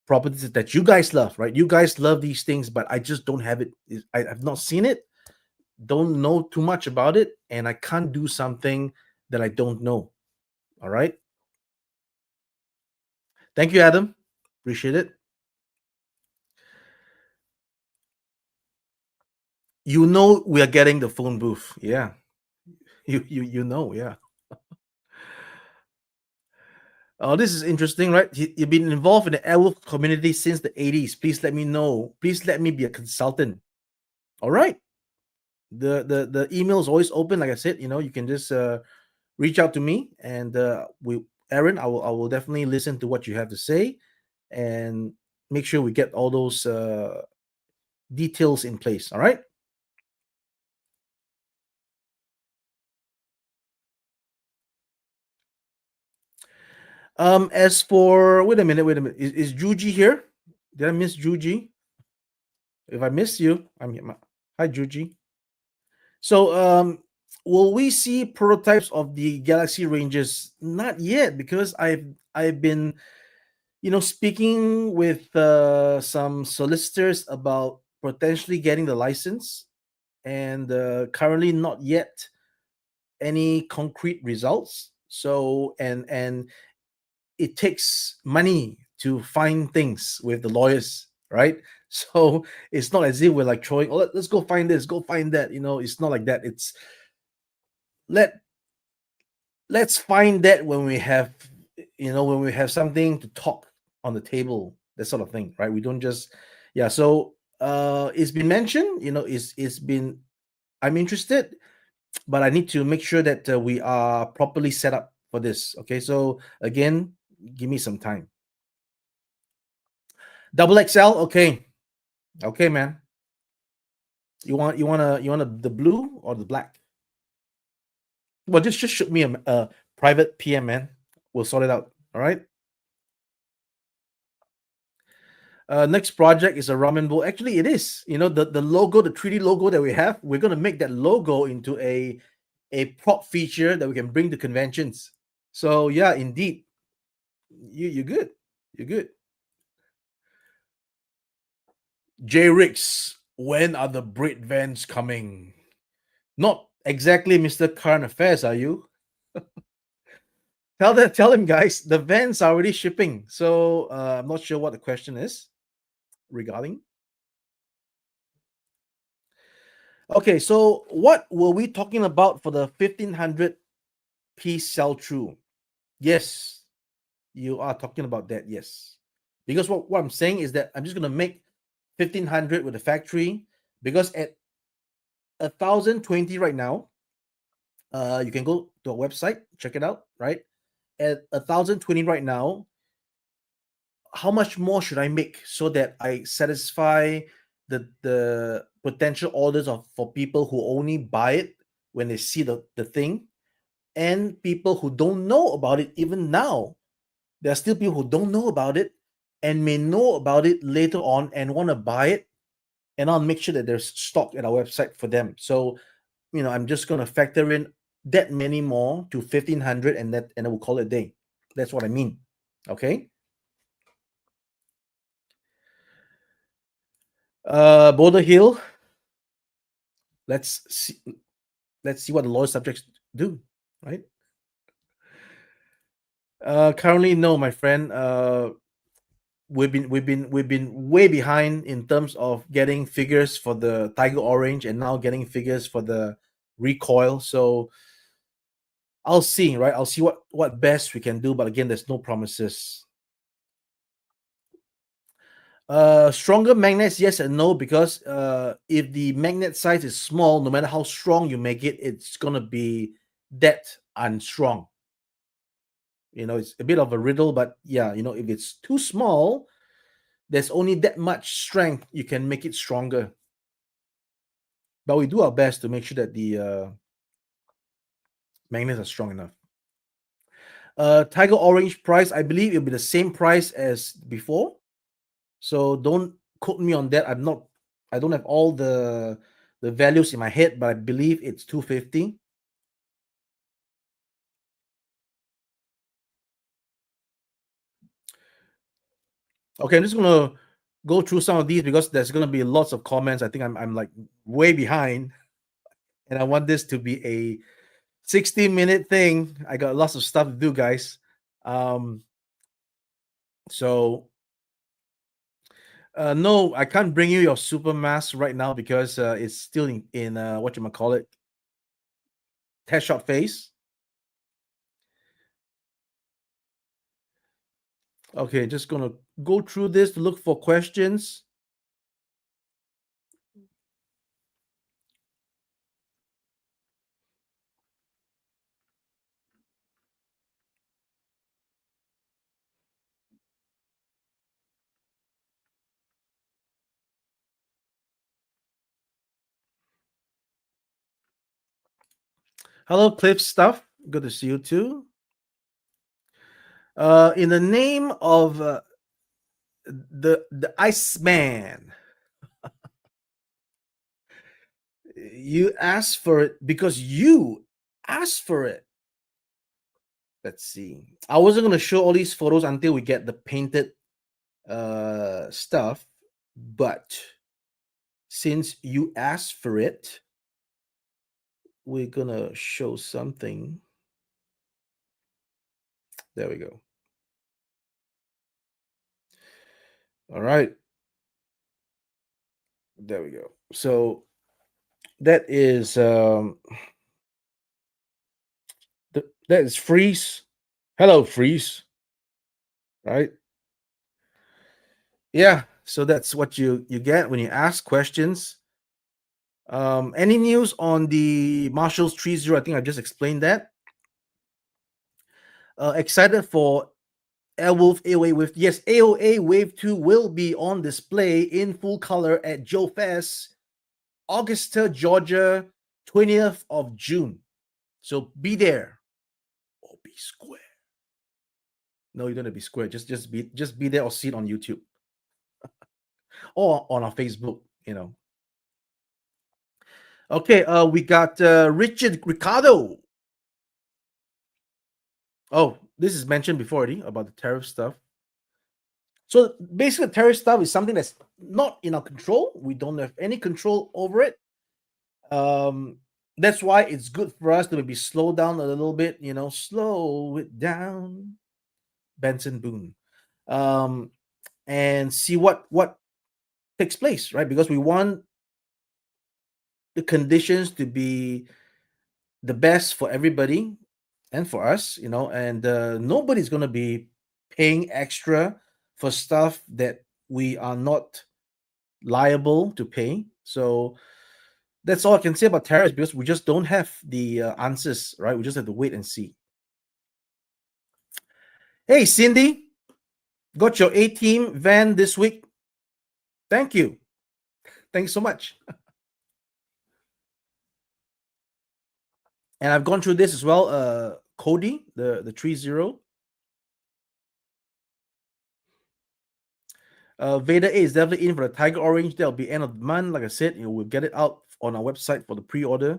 properties that you guys love, right? You guys love these things, but I just don't have it. I've not seen it, don't know too much about it, and I can't do something that I don't know. All right. Thank you, Adam. Appreciate it. You know we are getting the phone booth. Yeah. You know, yeah. Oh, this is interesting, right? You've been involved in the Airwolf community since the 80s. Please let me know. Please let me be a consultant. All right. The email is always open. Like I said, you can just reach out to me, and we Aaron, I will definitely listen to what you have to say and make sure we get all those details in place. All right. As for wait a minute. Is Juji here? Did I miss Juji? If I missed you, I'm here. Hi, Juji. So, will we see prototypes of the Galaxy ranges? Not yet, because I've been speaking with some solicitors about potentially getting the license, and currently not yet any concrete results. So, and it takes money to find things with the lawyers, right? So it's not as if we're like throwing, oh, let's go find this, go find that. It's not like that. It's let let's find that when we have, something to talk on the table, that sort of thing, right? We don't just, yeah. So it's been mentioned, it's been, I'm interested, but I need to make sure that we are properly set up for this. Okay, so again, give me some time. Double XL, okay. Okay, man. You want the blue or the black? Well, just shoot me a private PM, man. We'll sort it out. All right. Next project is a ramen bowl. Actually, it is. The logo, the 3D logo that we have. We're gonna make that logo into a prop feature that we can bring to conventions. So yeah, indeed, you're good. You're good. J Ricks, when are the Brit vans coming? Not exactly Mr. Current Affairs, are you? Tell him, guys. The vans are already shipping. So I'm not sure what the question is regarding. Okay, so what were we talking about for the 1500 piece sell through? Yes, you are talking about that. Yes, because what I'm saying is that I'm just gonna make 1500 with the factory, because at 1020 right now, you can go to a website, check it out. Right at 1020 right now, how much more should I make so that I satisfy the potential orders of for people who only buy it when they see the thing, and people who don't know about it even now. There are still people who don't know about it and may know about it later on and want to buy it, and I'll make sure that there's stock at our website for them. So I'm just going to factor in that many more to 1500, and I will call it a day. That's what I mean. Okay. Boulder Hill. Let's see. Let's see what the lawyer subjects do. Right. Currently, no, my friend. We've been way behind in terms of getting figures for the Tiger Orange, and now getting figures for the recoil. So I'll see. Right. I'll see what best we can do. But again, there's no promises. Stronger magnets, yes and no, because if the magnet size is small, no matter how strong you make it, it's gonna be that unstrong. It's a bit of a riddle, but yeah, if it's too small, there's only that much strength you can make it stronger. But we do our best to make sure that the magnets are strong enough. Tiger Orange price, I believe it'll be the same price as before. So don't quote me on that. I don't have all the values in my head, but I believe it's 250. Okay, I'm just gonna go through some of these because there's gonna be lots of comments. I think I'm like way behind, and I want this to be a 60-minute thing. I got lots of stuff to do, guys. Um, so no, I can't bring you your super mask right now because it's still in what you call it, test shot phase. Okay, just gonna go through this to look for questions. Hello, Cliff Stuff. Good to see you too. In the name of the Iceman, you asked for it because you asked for it. Let's see. I wasn't gonna show all these photos until we get the painted stuff, but since you asked for it, we're gonna show something. There we go. All right. There we go. So that is that is Freeze. Hello, Freeze. Right? Yeah. So that's what you get when you ask questions. Any news on the Marshall's 30? I think I just explained that. Excited for Airwolf AOA Wave. Yes, AOA Wave 2 will be on display in full color at Joe Fest, Augusta, Georgia, 20th of June. So be there or be square. No, you don't have to be square. Just be there or see it on YouTube or on our Facebook. Okay, we got Richard Ricardo. Oh, this is mentioned before already about the tariff stuff. So basically, tariff stuff is something that's not in our control. We don't have any control over it. That's why it's good for us to maybe slow down a little bit. Slow it down, Benson Boone, and see what takes place, right? Because we want the conditions to be the best for everybody and for us, and nobody's going to be paying extra for stuff that we are not liable to pay. So that's all I can say about tariffs because we just don't have the answers, right? We just have to wait and see. Hey, Cindy, got your A-team van this week. Thank you. Thanks so much. And I've gone through this as well. Cody, the 30. Vader A is definitely in for the Tiger Orange. That'll be end of the month. Like I said, we'll get it out on our website for the pre-order.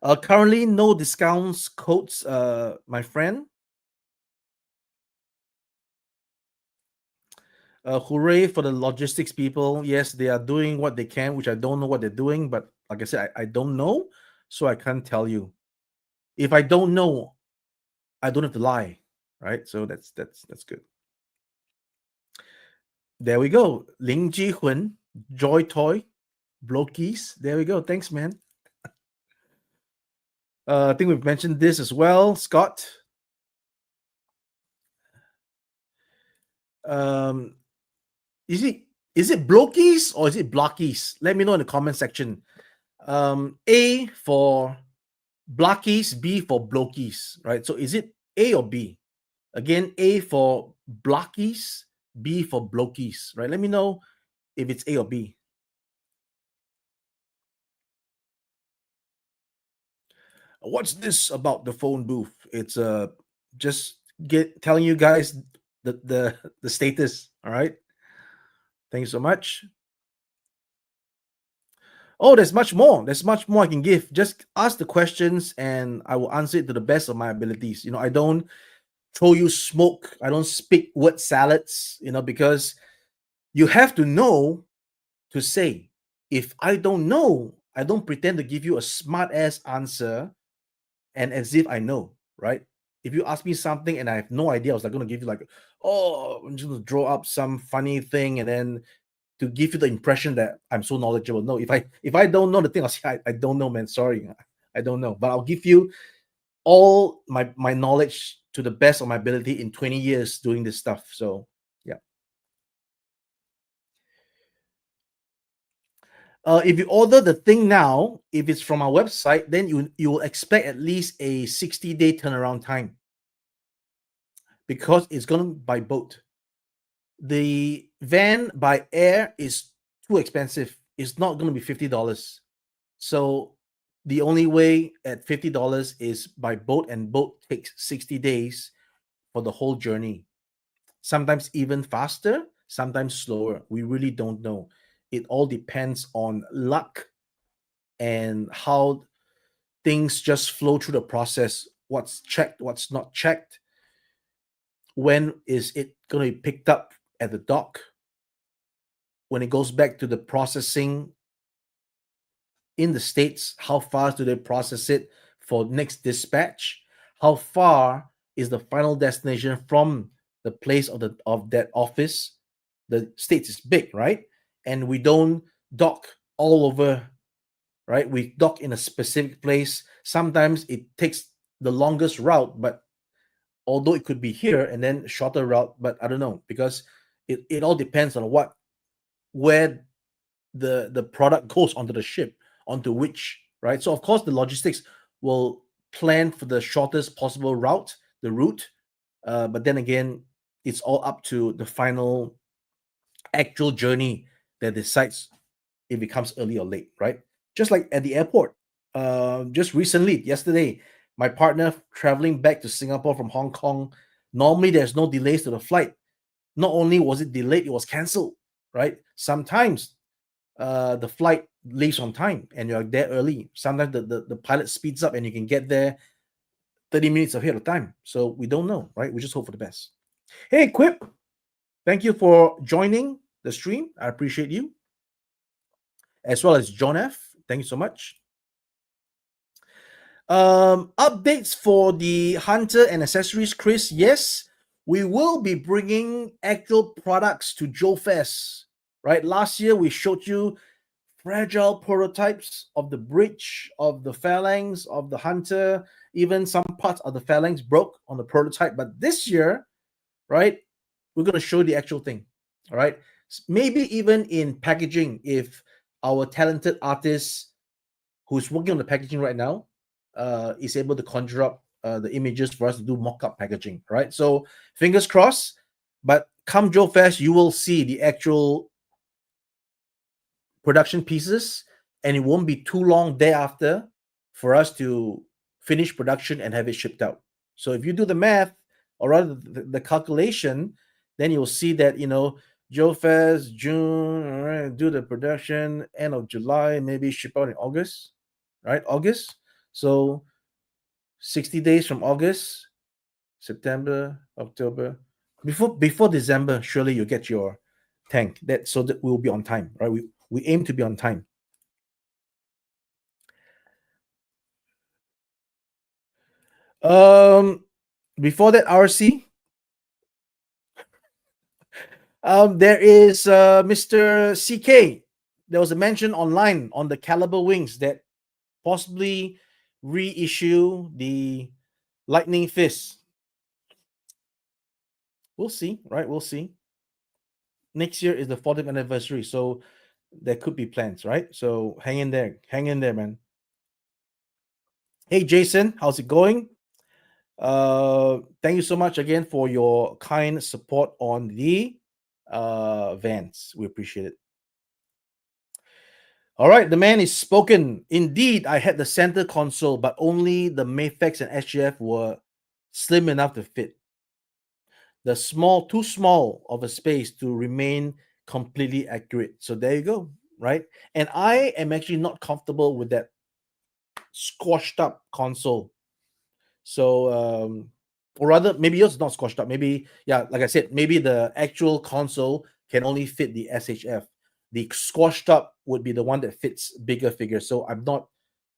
Currently, no discounts codes, my friend. Hooray for the logistics people. Yes, they are doing what they can, which I don't know what they're doing, but like I said, I don't know, so I can't tell you. If I don't know, I don't have to lie, right? So that's good. There we go. Ling Ji Hun, Joy Toy, Blokies. There we go. Thanks, man. I think we've mentioned this as well, Scott. Is it Blokies or is it Blockies? Let me know in the comment section. A for Blockies, B for Blokies, right? So is it A or B? Again, A for Blockies, B for Blokies, right? Let me know if it's A or B. What's this about the phone booth? It's just telling you guys the status. All right. Thanks so much. Oh, there's much more. There's much more I can give. Just ask the questions and I will answer it to the best of my abilities. I don't throw you smoke. I don't speak word salads, because you have to know to say. If I don't know, I don't pretend to give you a smart ass answer and as if I know, right? If you ask me something and I have no idea, I was like going to give you like, oh, I'm just going to draw up some funny thing and then to give you the impression that I'm so knowledgeable. No, if I don't know the thing, I'll say I don't know, man. Sorry, I don't know. But I'll give you all my knowledge to the best of my ability in 20 years doing this stuff. So yeah. If you order the thing now, if it's from our website, then you will expect at least a 60-day turnaround time because it's going by boat. The van by air is too expensive. It's not going to be $50. So the only way at $50 is by boat, and boat takes 60 days for the whole journey. Sometimes even faster, sometimes slower. We really don't know. It all depends on luck and how things just flow through the process. What's checked, what's not checked. When is it going to be picked up at the dock? When it goes back to the processing in the States, how fast do they process it for next dispatch? How far is the final destination from the place of that office? The States is big, right? And we don't dock all over, right? We dock in a specific place. Sometimes it takes the longest route, but although it could be here and then shorter route, but I don't know, because it all depends on where the product goes onto the ship, onto which, right? So of course the logistics will plan for the shortest possible route, the route, but then again, it's all up to the final actual journey that decides if it comes early or late, right? Just like at the airport, just recently, yesterday, my partner traveling back to Singapore from Hong Kong. Normally, there's no delays to the flight. Not only was it delayed, it was cancelled, right? Sometimes the flight leaves on time and you're there early. Sometimes the pilot speeds up and you can get there 30 minutes ahead of time. So we don't know, right? We just hope for the best. Hey, Quip, thank you for joining the stream. I appreciate you. As well as John F. Thank you so much. Updates for the Hunter and accessories, Chris. Yes, we will be bringing actual products to Joe Fest. Right, last year we showed you fragile prototypes of the bridge, of the phalanx, of the Hunter. Even some parts of the phalanx broke on the prototype. But this year, right, we're going to show the actual thing. All right, maybe even in packaging, if our talented artist who's working on the packaging right now is able to conjure up the images for us to do mock-up packaging, right? So fingers crossed. But come Joe Fest, you will see the actual production pieces, and it won't be too long thereafter for us to finish production and have it shipped out. So if you do the math, or rather the calculation, then you'll see that Joe Fest, June, all right, do the production, end of July, maybe ship out in August, right? August. So 60 days from August, September, October, before December, surely you'll get your tank. So that we'll be on time, right? We aim to be on time. Before that, RC. There is Mr. CK. There was a mention online on the Caliber wings that possibly reissue the Lightning Fist. We'll see, right? We'll see. Next year is the 40th anniversary, so there could be plans, right? So hang in there, man. Hey, Jason, how's it going? Thank you so much again for your kind support on the Vans. We appreciate it. All right, the man is spoken. Indeed, I had the center console, but only the Mayflex and SGF were slim enough to fit. Too small of a space to remain completely accurate. So there you go. right? And I am actually not comfortable with that squashed up console. So, or rather, maybe yours is not squashed up. Maybe, yeah, like I said, maybe the actual console can only fit the SHF. The squashed up would be the one that fits bigger figures. So I'm not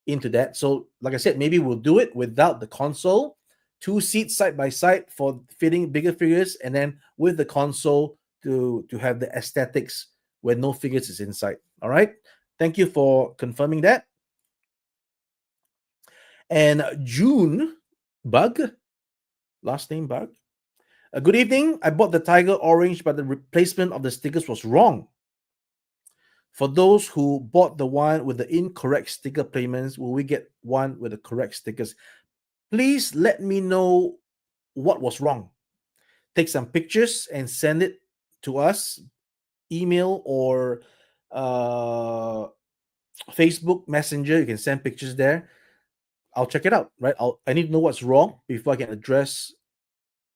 into that. So, like I said, maybe we'll do it without the console, two seats side by side for fitting bigger figures, and then with the console to have the aesthetics where no figures is inside. All right. Thank you for confirming that. And June Bug, last name Bug. Good evening. I bought the Tiger Orange, but the replacement of the stickers was wrong. For those who bought the one with the incorrect sticker payments, will we get one with the correct stickers? Please let me know what was wrong. Take some pictures and send it to us, email or uh, Facebook Messenger. You can send pictures there. I'll check it out. Right. I need to know what's wrong before I can address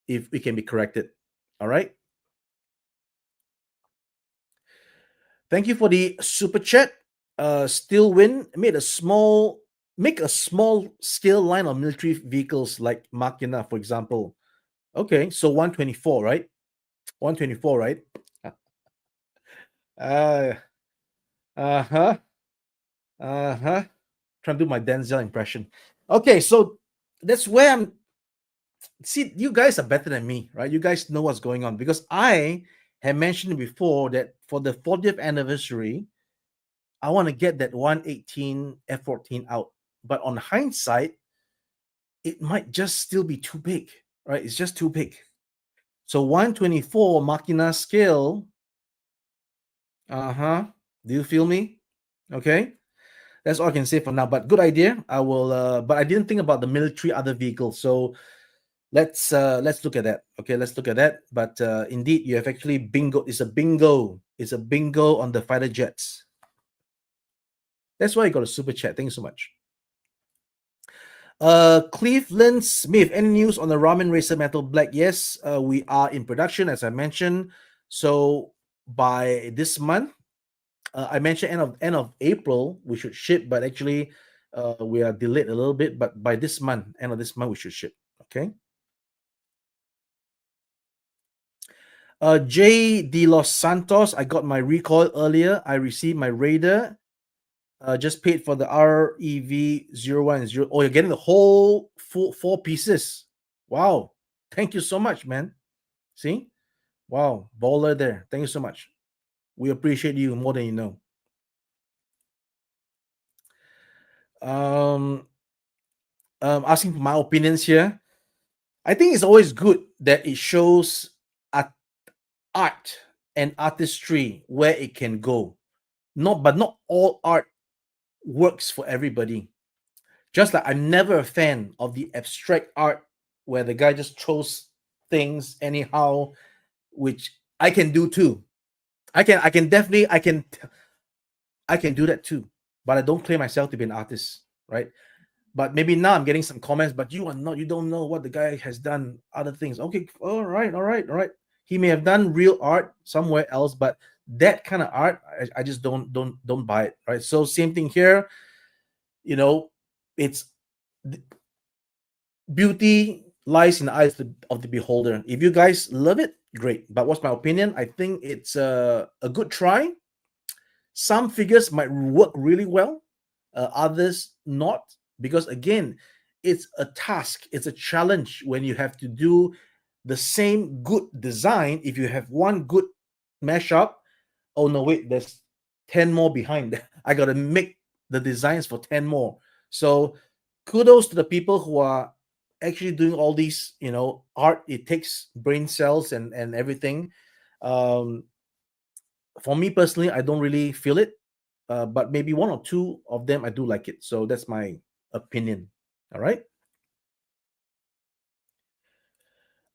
if it can be corrected. All right. Thank you for the super chat. Still win make a small scale line of military vehicles like Machina, for example. Okay, so 124, right? 124, right? Uh uh-huh. Uh-huh. Trying to do my Denzel impression. Okay, so that's where I'm see you guys are better than me, right? You guys know what's going on because I had mentioned before that for the 40th anniversary, I want to get that 118 F14 out. But on hindsight, it might just still be too big, right? It's just too big. So 124 Machina scale. Uh-huh. Do you feel me? Okay. That's all I can say for now. But good idea. I will but I didn't think about the military other vehicles. So let's look at that. Okay, let's look at that. But indeed, you have actually bingo. It's a bingo. It's a bingo on the fighter jets. That's why you got a super chat. Thank you so much. Cleveland Smith, any news on the Ramen Racer Metal Black? Yes, we are in production, as I mentioned. So by this month, I mentioned end of April we should ship, but actually we are delayed a little bit. But by this month, end of this month, we should ship. Okay. J. De Los Santos, I got my recoil earlier. I received my Raider. Just paid for the REV 010. Oh, you're getting the whole four pieces. Wow. Thank you so much, man. See? Wow. Baller there. Thank you so much. We appreciate you more than you know. Um, Asking for my opinions here. I think it's always good that it shows art and artistry where it can go. But not all art works for everybody. Just like I'm never a fan of the abstract art where the guy just throws things anyhow, which I can do too. I can definitely I can do that too. But I don't claim myself to be an artist, right? But maybe now I'm getting some comments, but you are not, you don't know what the guy has done, other things. Okay, all right, all right, all right. He may have done real art somewhere else, but that kind of art, I just don't buy it, right? So same thing here, you know, it's beauty lies in the eyes of the beholder. If you guys love it, great. But what's my opinion? I think it's a good try. Some figures might work really well, others not, because again, it's a task, it's a challenge when you have to do the same good design. If you have one good mashup, oh no, wait, there's 10 more behind. I got to make the designs for 10 more. So kudos to the people who are actually doing all these, art. It takes brain cells and everything. Um, for me personally, I don't really feel it, but maybe one or two of them I do like it. So that's my opinion. All right.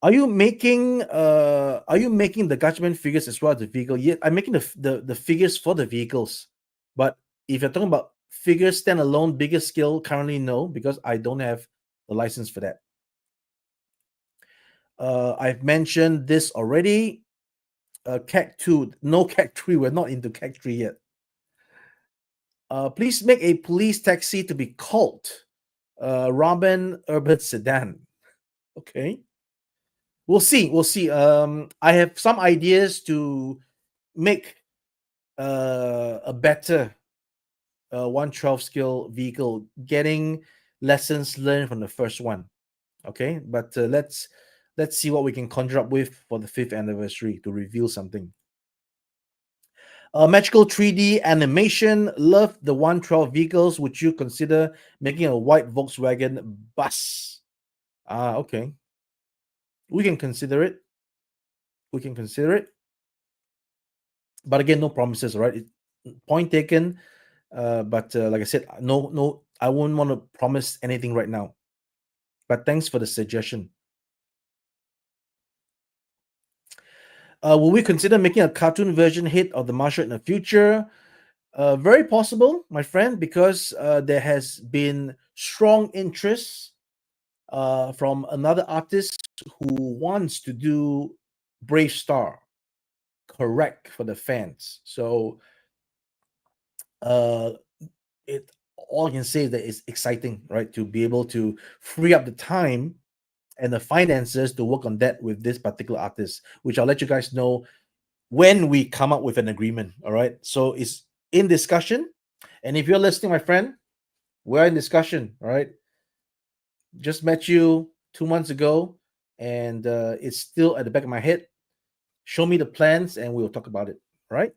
Are you making the Gatchman figures as well as the vehicle? Yeah, I'm making the figures for the vehicles. But if you're talking about figures standalone, bigger scale, currently no, because I don't have the license for that. I've mentioned this already. CAC 2, no CAC 3. We're not into CAC 3 yet. Please make a police taxi to be called Ramen Urban Sedan. Okay, we'll see. We'll see. I have some ideas to make a better 112 scale vehicle, getting lessons learned from the first one. Okay, but let's see what we can conjure up with for the 5th anniversary to reveal something. Magical 3D animation. Love the 112 vehicles. Would you consider making a white Volkswagen bus? Okay. We can consider it. We can consider it. But again, no promises, right? Point taken. But like I said, no, I wouldn't want to promise anything right now. But thanks for the suggestion. Will we consider making a cartoon version hit of the Marshal in the future? Very possible, my friend, because there has been strong interest from another artist who wants to do Brave Star correct for the fans. So uh, it all I can say is that it's exciting, right? To be able to free up the time and the finances to work on that with this particular artist, which I'll let you guys know when we come up with an agreement. All right. So it's in discussion. And if you're listening, my friend, we're in discussion. All right. Just met you 2 months ago, and it's still at the back of my head. Show me the plans and we'll talk about it. All right.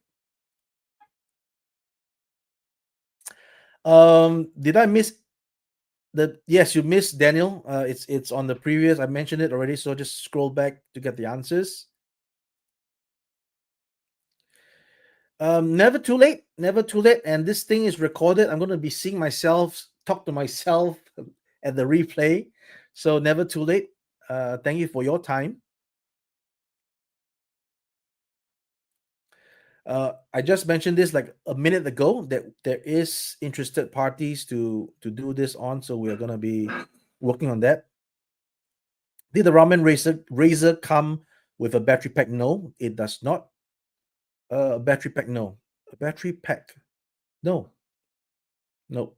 Did I miss yes, you missed Daniel. It's on the previous. I mentioned it already, so just scroll back to get the answers. Never too late, never too late. And this thing is recorded. I'm going to be seeing myself talk to myself at the replay. So never too late. Thank you for your time. I just mentioned this like a minute ago that there is interested parties to do this on. So we are going to be working on that. Did the ramen razor come with a battery pack? No, it does not. A battery pack? No. A battery pack? No. No.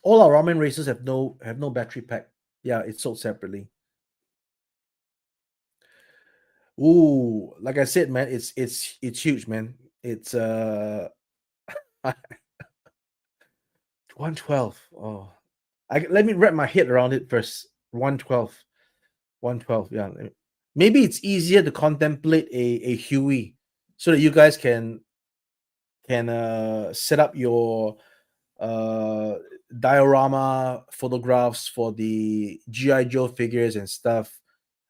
All our ramen razors have no battery pack. Yeah, it's sold separately. Ooh, like I said, man, it's huge, man. It's 112. Oh, let me wrap my head around it first. 112. 112. Yeah. Maybe it's easier to contemplate a Huey so that you guys can set up your uh diorama photographs for the GI Joe figures and stuff.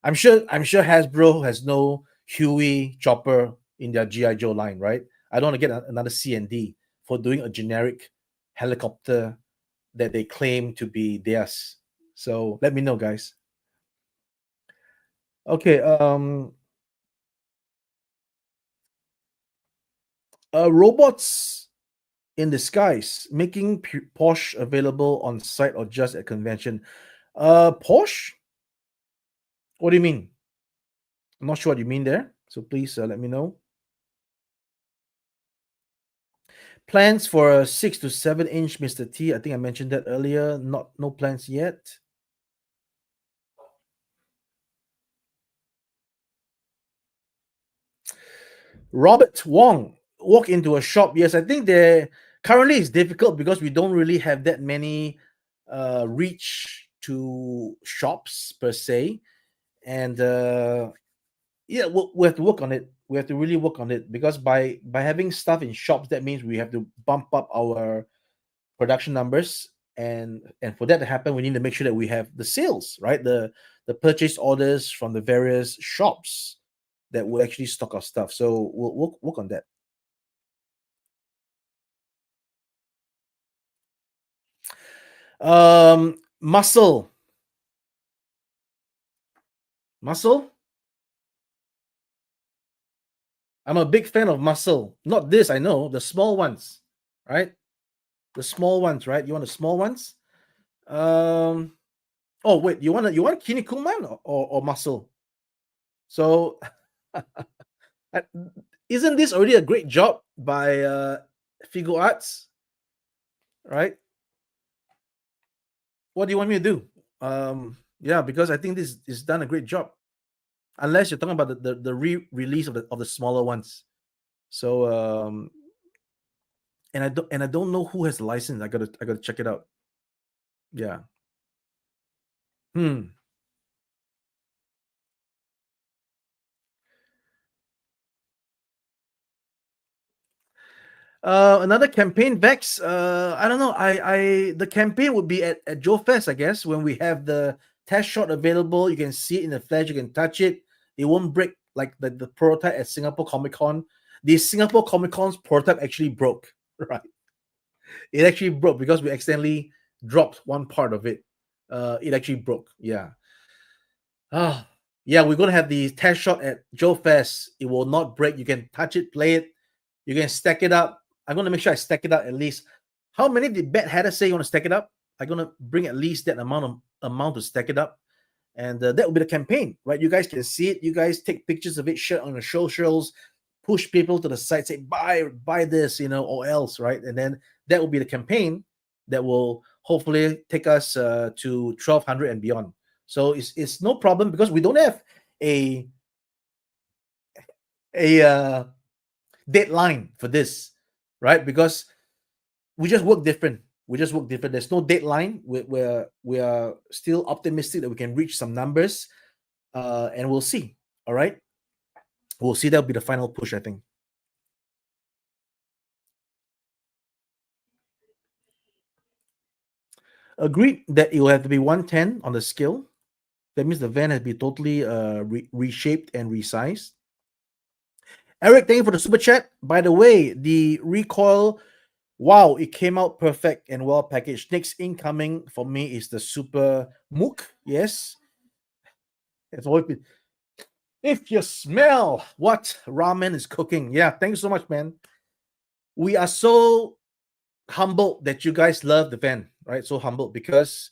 I'm sure Hasbro has no Huey chopper in their GI Joe line, right? I don't want to get another C&D for doing a generic helicopter that they claim to be theirs. So let me know, guys. Okay, robots in disguise making Porsche available on site or just at convention. Porsche? What do you mean? I'm not sure what you mean there. So please let me know. Plans for a 6 to 7 inch Mr. T. I think I mentioned that earlier. No plans yet. Robert Wong, walk into a shop. Yes, I think there currently it's difficult because we don't really have that many reach to shops per se. And yeah, we have to work on it. We have to really work on it because by having stuff in shops, that means we have to bump up our production numbers, and for that to happen, we need to make sure that we have the sales, right? The purchase orders from the various shops that will actually stock our stuff. So we'll work on that. Muscle, muscle. I'm a big fan of muscle. Not this, I know, the small ones, right? The small ones, right? You want the small ones? Um. Oh wait, you want Kinnikuman or muscle? So, uh, isn't this already a great job by Figo Arts? right? What do you want me to do? Yeah, because I think this is done a great job. Unless you're talking about the re-release of the smaller ones. So and I don't know who has the license. I gotta check it out. Yeah. Hmm. Another campaign, Vex. I don't know. The campaign would be at Joe Fest, I guess, when we have the test shot available. You can see it in the flesh. You can touch it. It won't break like the prototype at Singapore Comic Con. The Singapore Comic Con's prototype actually broke. Right. It actually broke because we accidentally dropped one part of it. It actually broke. Yeah. Ah, yeah. We're gonna have the test shot at Joe Fest. It will not break. You can touch it, play it. You can stack it up. I'm gonna make sure I stack it up at least. How many did Bet Hatter say you want to stack it up? I'm gonna bring at least that amount to stack it up, and that will be the campaign, right? You guys can see it. You guys take pictures of it, share on your socials, push people to the site, say buy this, or else, right? And then that will be the campaign that will hopefully take us to 1200 and beyond. So it's no problem because we don't have a a deadline for this, right? Because we just work different. We just work different. There's no deadline. We are still optimistic that we can reach some numbers, and we'll see. All right, we'll see. That'll be the final push, I think. Agreed that it will have to be 110 on the scale. That means the van has been totally reshaped and resized. Eric, thank you for the super chat. By the way, the recoil, wow, it came out perfect and well packaged. Next incoming for me is the Super Mook. Yes, it's always been. If you smell what ramen is cooking, yeah, thank you so much, man. We are so humbled that you guys love the van, right? So humbled because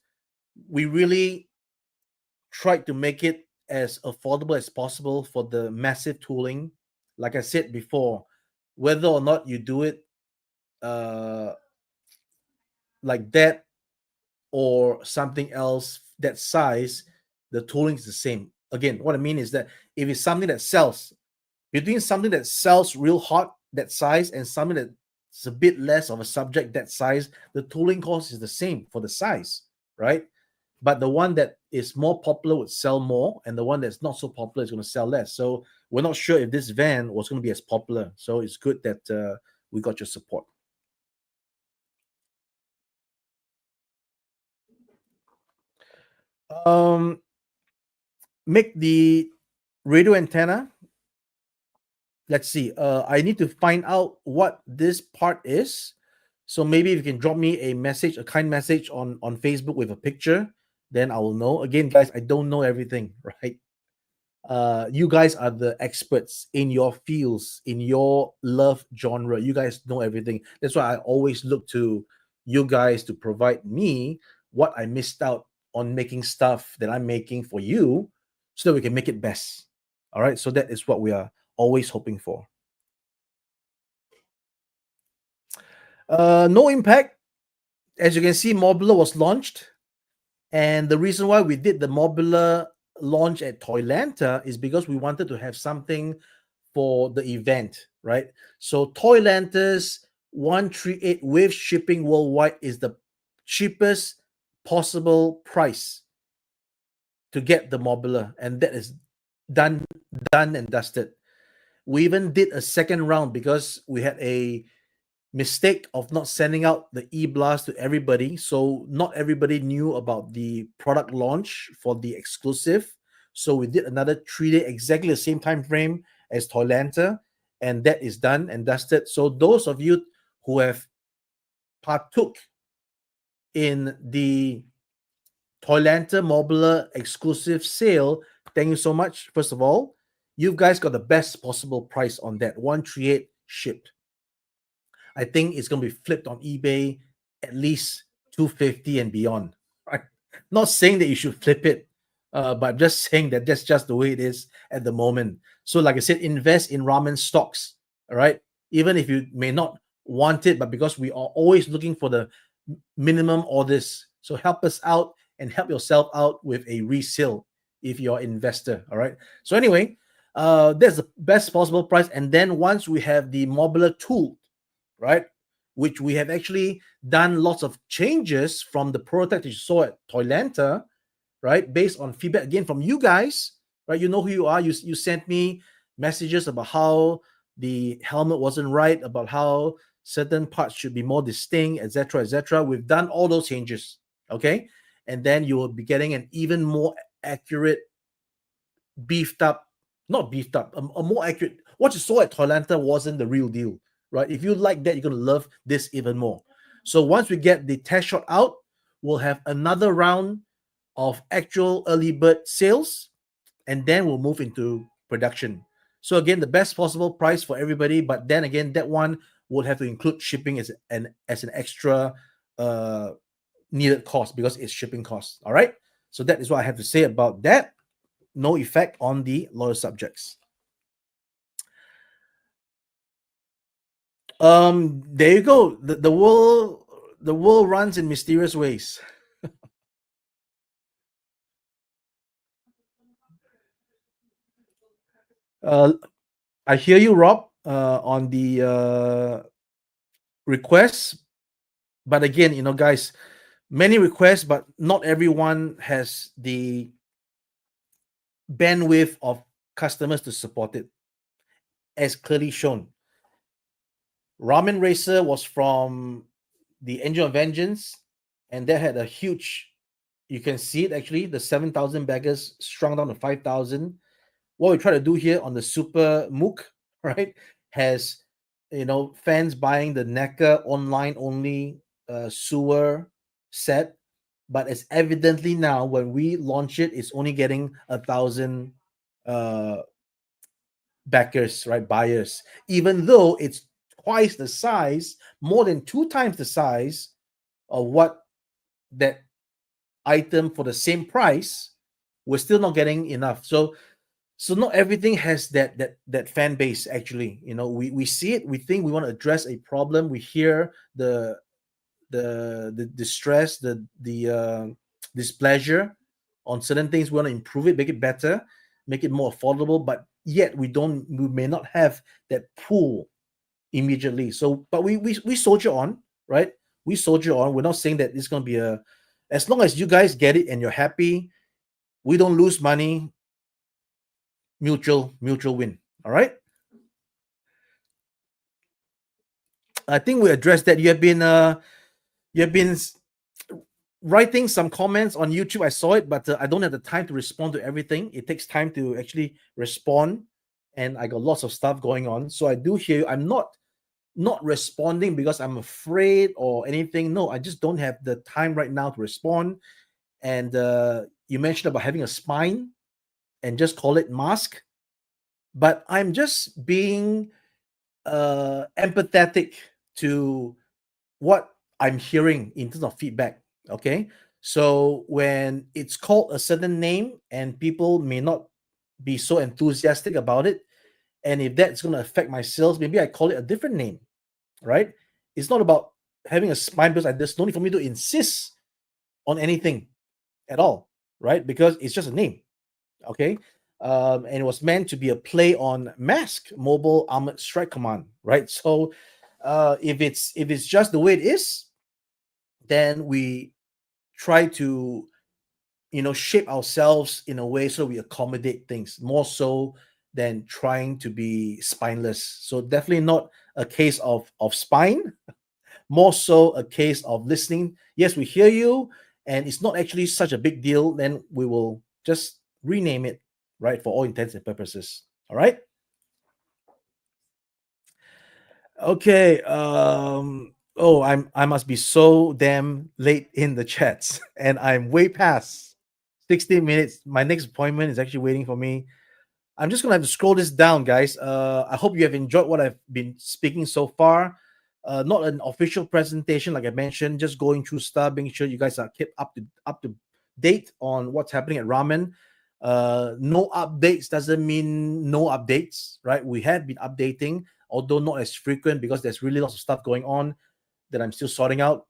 we really tried to make it as affordable as possible for the massive tooling. Like I said before, whether or not you do it uh, like that or something else that size, the tooling is the same. Again, what I mean is that if it's something that sells, between something that sells real hot that size and something that's a bit less of a subject that size, the tooling cost is the same for the size, right? But the one that is more popular would sell more, and the one that's not so popular is going to sell less. So we're not sure if this van was going to be as popular. So it's good that we got your support. Um, make the radio antenna. Let's see. I need to find out what this part is. So maybe if you can drop me a message, a kind message on Facebook with a picture, then I will know. Again, guys, I don't know everything, right? You guys are the experts in your fields, in your love genre. You guys know everything. That's why I always look to you guys to provide me what I missed out on making stuff that I'm making for you so that we can make it best. All right. So that is what we are always hoping for. No impact. As you can see, Mobula was launched. And the reason why we did the Mobula launch at Toylanta is because we wanted to have something for the event, right? So Toylanta's 138 with shipping worldwide is the cheapest possible price to get the Mobula, and that is done and dusted. We even did a second round because we had a mistake of not sending out the e-blast to everybody, so not everybody knew about the product launch for the exclusive. So we did another 3 day, exactly the same time frame as Toylanta, and that is done and dusted. So those of you who have partook in the Toylanta Mobula exclusive sale, thank you so much. First of all, you guys got the best possible price on that 138 shipped. I think it's going to be flipped on eBay at least 250 and beyond. Right? Not saying that you should flip it, but I'm just saying that that's just the way it is at the moment. So, like I said, invest in ramen stocks. All right, even if you may not want it, but because we are always looking for the minimum orders. So help us out and help yourself out with a resale if you're an investor. All right. So anyway, that's the best possible price. And then once we have the modular tool, right, which we have actually done lots of changes from the prototype that you saw at Toylanta, right, based on feedback again from you guys, right? You know who you are. You sent me messages about how the helmet wasn't right, about how certain parts should be more distinct, etc., etc. We've done all those changes, okay, and then you will be getting an even more accurate, beefed up, not beefed up, a more accurate. What you saw at Toylanta wasn't the real deal, right? If you like that, you're gonna love this even more. So once we get the test shot out, we'll have another round of actual early bird sales, and then we'll move into production. So again, the best possible price for everybody, but then again, that one will have to include shipping as an extra uh, needed cost because it's shipping cost. All right. So that is what I have to say about that. No effect on the loyal subjects. There you go. The world runs in mysterious ways. Uh, I hear you, Rob, on the requests. But again, guys, many requests, but not everyone has the bandwidth of customers to support it, as clearly shown. Ramen Racer was from the Angel of Vengeance, and that had a huge. You can see it actually. The 7,000 baggers strung down to 5,000. What we try to do here on the Super MOOC, right, has fans buying the NECA online only sewer set, but it's evidently now when we launch it, it's only getting 1,000 uh, backers, right, buyers, even though it's twice the size, more than two times the size of what that item for the same price. We're still not getting enough. So not everything has that fan base. Actually, we see it, we think we want to address a problem, we hear the distress, the displeasure on certain things, we want to improve it, make it better, make it more affordable, but yet we may not have that pool immediately. So but we soldier on, right? We soldier on. We're not saying that it's going to be as long as you guys get it and you're happy, we don't lose money, mutual win. All right. I think we addressed that. You have been writing some comments on YouTube. I saw it, but I don't have the time to respond to everything. It takes time to actually respond, and I got lots of stuff going on. So I do hear you. I'm not responding because I'm afraid or anything. No, I just don't have the time right now to respond. And you mentioned about having a spine and just call it mask, but I'm just being empathetic to what I'm hearing in terms of feedback. Okay. So when it's called a certain name and people may not be so enthusiastic about it, and if that's going to affect my sales, maybe I call it a different name, right? It's not about having a spine because there's no need for me to insist on anything at all, right? Because it's just a name. Okay. And it was meant to be a play on Mask Mobile Armored Strike Command, right? So if it's just the way it is, then we try to shape ourselves in a way so we accommodate things more so than trying to be spineless. So definitely not a case of spine, more so a case of listening. Yes, we hear you, and it's not actually such a big deal. Then we will just rename it, right, for all intents and purposes. All right. Okay. Oh, I must be so damn late in the chats, and I'm way past 16 minutes. My next appointment is actually waiting for me. I'm just gonna have to scroll this down, guys. I hope you have enjoyed what I've been speaking so far. Not an official presentation, like I mentioned, just going through stuff, making sure you guys are kept up to date on what's happening at Ramen. No updates doesn't mean no updates, right? We have been updating, although not as frequent because there's really lots of stuff going on that I'm still sorting out.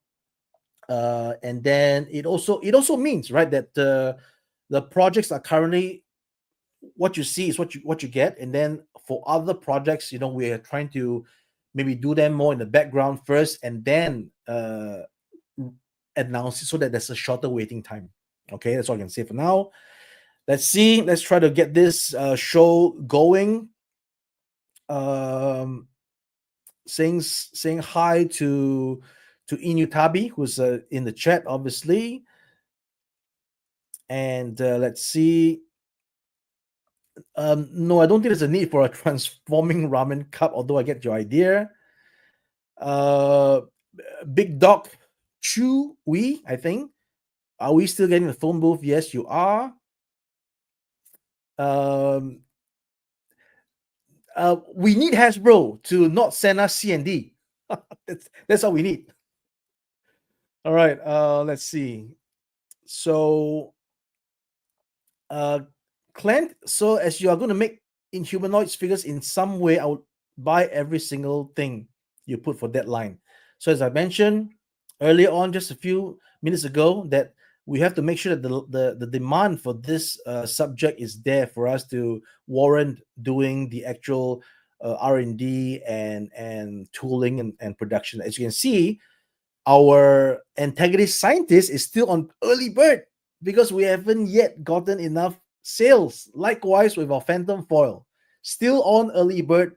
And then it also means, right, that the projects are currently what you see is what you get, and then for other projects, we're trying to maybe do them more in the background first, and then announce it so that there's a shorter waiting time. Okay, that's all I can say for now. Let's see. Let's try to get this show going. Um, saying hi to Inutabi, who's in the chat, obviously. And let's see. No, I don't think there's a need for a transforming ramen cup, although I get your idea. Uh, Big Dog Chew We, I think. Are we still getting the phone booth? Yes, you are. Um, we need Hasbro to not send us C&D. That's all we need. All right. Let's see. So, Clint, so as you are going to make Inhumanoids figures in some way, I would buy every single thing you put for that line. So as I mentioned earlier on, just a few minutes ago, that we have to make sure that the demand for this subject is there for us to warrant doing the actual R&D and tooling and production. As you can see, our antagonist scientist is still on early bird because we haven't yet gotten enough sales. Likewise with our phantom foil, still on early bird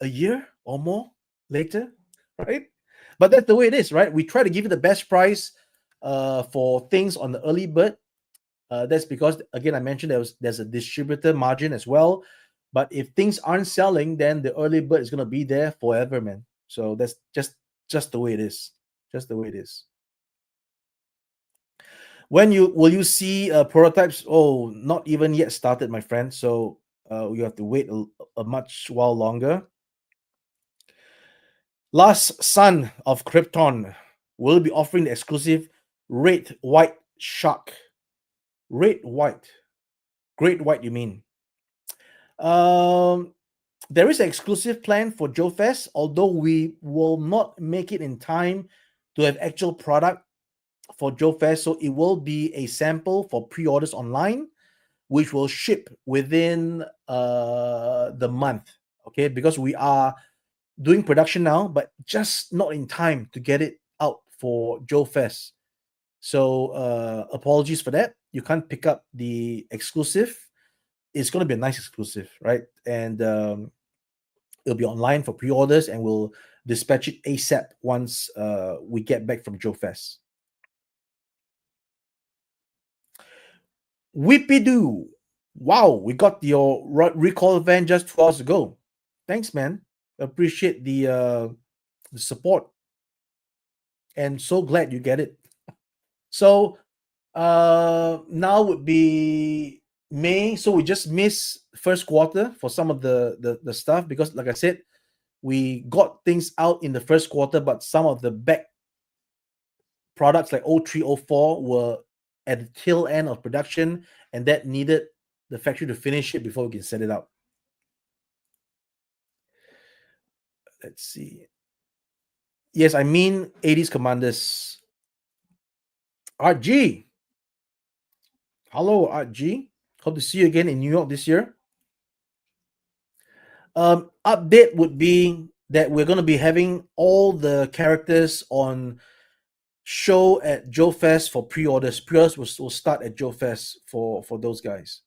a year or more later, right? But that's the way it is, right? We try to give you the best price for things on the early bird. That's because, again, I mentioned there's a distributor margin as well. But if things aren't selling, then the early bird is going to be there forever, man. So that's just the way it is. Just the way it is. When will you see prototypes? Oh, not even yet started, my friend. So you have to wait a much while longer. Last Son of Krypton will be offering the exclusive Red White Shark. Red White. Great White, you mean? There is an exclusive plan for Joe Fest, although we will not make it in time to have actual product for Joe Fest. So it will be a sample for pre-orders online, which will ship within the month. Okay, because we are doing production now, but just not in time to get it out for Joe Fest. So apologies for that. You can't pick up the exclusive. It's going to be a nice exclusive, right? And it'll be online for pre-orders, and we'll dispatch it ASAP once we get back from Joe Fest. Whippy Doo. Wow, we got your recall van just 2 hours ago. Thanks, man. Appreciate the support, and so glad you get it. So now would be May. So we just missed first quarter for some of the stuff because, like I said, we got things out in the first quarter, but some of the back products like 0304 were at the tail end of production, and that needed the factory to finish it before we can set it out. Let's see. Yes, I mean 80s Commanders. Art G. Hello, Art G. Hope to see you again in New York this year. Update would be that we're going to be having all the characters on show at Joe Fest for pre-orders. Pre-orders will start at Joe Fest for those guys.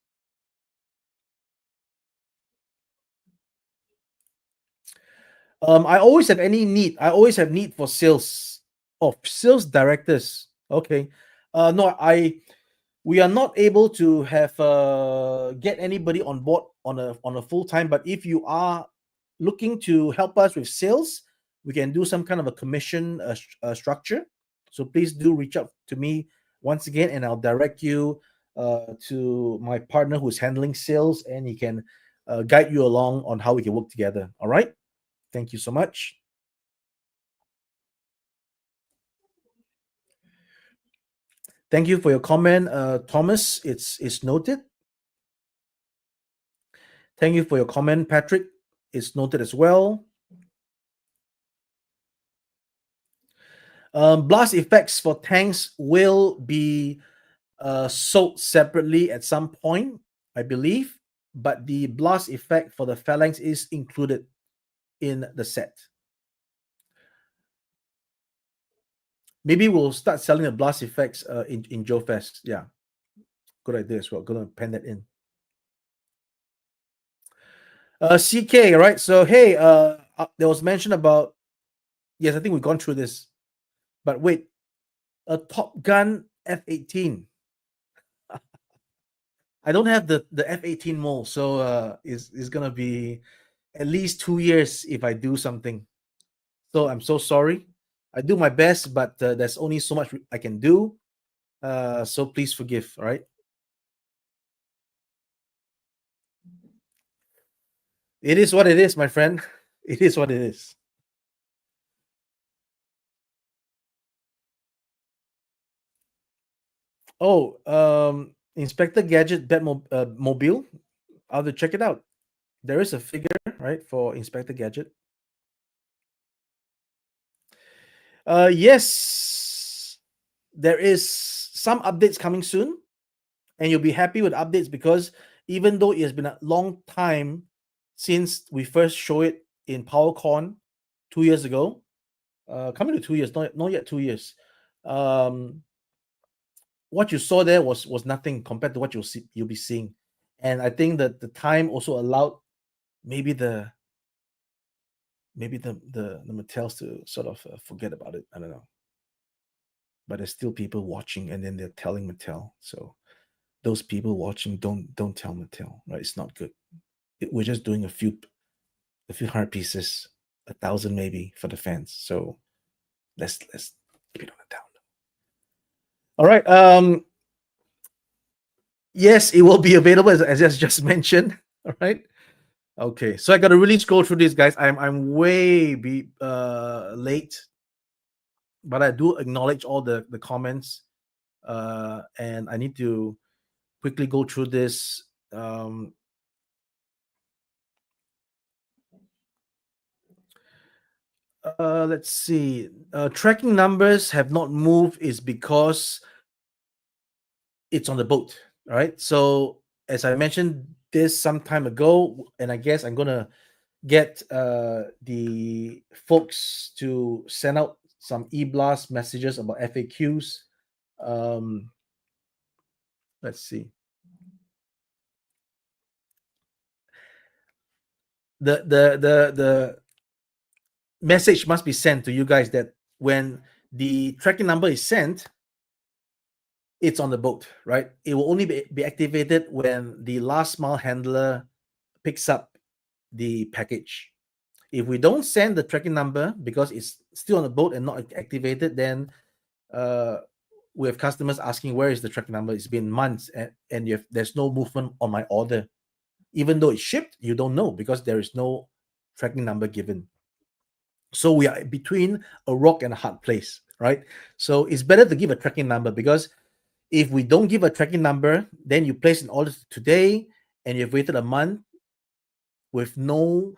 I always have need. I always have need for sales sales directors. Okay. No, we are not able to have get anybody on board on a full time. But if you are looking to help us with sales, we can do some kind of a commission structure. So please do reach out to me once again, and I'll direct you to my partner who's handling sales, and he can guide you along on how we can work together. All right. Thank you so much. Thank you for your comment, Thomas. It's noted. Thank you for your comment, Patrick. It's noted as well. Blast effects for tanks will be sold separately at some point, I believe, but the blast effect for the phalanx is included in the set. Maybe we'll start selling the blast effects in Joe Fest. Yeah, good idea as well. Gonna pen that in. CK, right? So hey, there was mention about, yes, I think we've gone through this, but wait, a Top Gun F-18. I don't have the F-18 mold, so it's gonna be at least 2 years if I do something. So I'm so sorry. I do my best, but there's only so much I can do. So please forgive. All right. It is what it is, my friend. It is what it is. Oh, Inspector Gadget Batmobile. I'll have to check it out. There is a figure, right, for Inspector Gadget. Yes, there is some updates coming soon, and you'll be happy with updates because even though it has been a long time since we first show it in PowerCon 2 years ago, coming to 2 years, not yet 2 years. Um, what you saw there was nothing compared to what you'll be seeing, and I think that the time also allowed maybe the Mattels to sort of forget about it. I don't know, but there's still people watching, and then they're telling Mattel. So those people watching, don't tell Mattel, right? It's not good. We're just doing a few hundred pieces, 1,000 maybe for the fans. So let's keep it on the down. All right. Yes, it will be available as I just mentioned. All right. Okay, so I got to really scroll through these guys. I'm way late, but I do acknowledge all the comments, and I need to quickly go through this. Let's see. Tracking numbers have not moved is because it's on the boat, right? So as I mentioned this some time ago, and I guess I'm gonna get the folks to send out some e-blast messages about FAQs. Um, let's see. The message must be sent to you guys that when the tracking number is sent, it's on the boat, right? It will only be activated when the last mile handler picks up the package. If we don't send the tracking number because it's still on the boat and not activated, then we have customers asking where is the tracking number. It's been months and there's no movement on my order. Even though it's shipped, you don't know because there is no tracking number given. So we are between a rock and a hard place, right? So it's better to give a tracking number because if we don't give a tracking number, then you place an order today and you've waited a month with no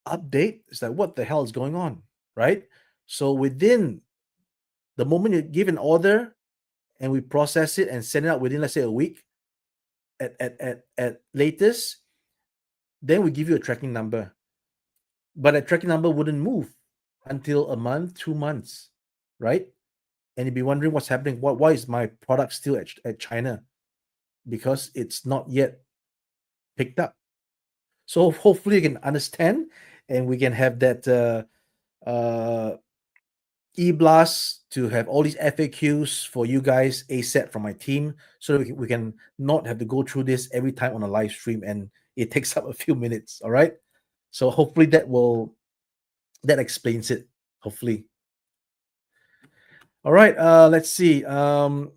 update. It's like, what the hell is going on, right? So within the moment you give an order and we process it and send it out within, let's say, a week at latest, then we give you a tracking number. But a tracking number wouldn't move until a month, 2 months, right? And you'd be wondering what's happening. Why is my product still at China? Because it's not yet picked up. So hopefully you can understand and we can have that e-blast to have all these FAQs for you guys ASAP from my team so that we can not have to go through this every time on a live stream and it takes up a few minutes. All right. So hopefully that explains it. Hopefully. All right. Let's see. Again,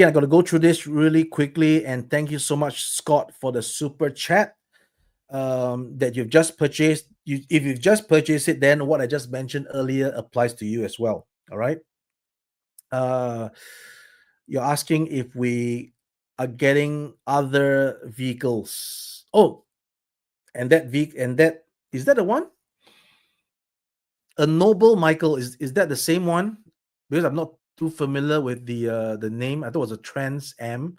I got to go through this really quickly and thank you so much, Scott, for the super chat that you've just purchased. If you've just purchased it, then what I just mentioned earlier applies to you as well. All right. Uh, you're asking if we are getting other vehicles. Oh, and that is that the one? A Noble Michael, is that the same one? Because I'm not too familiar with the name. I thought it was a Trans Am,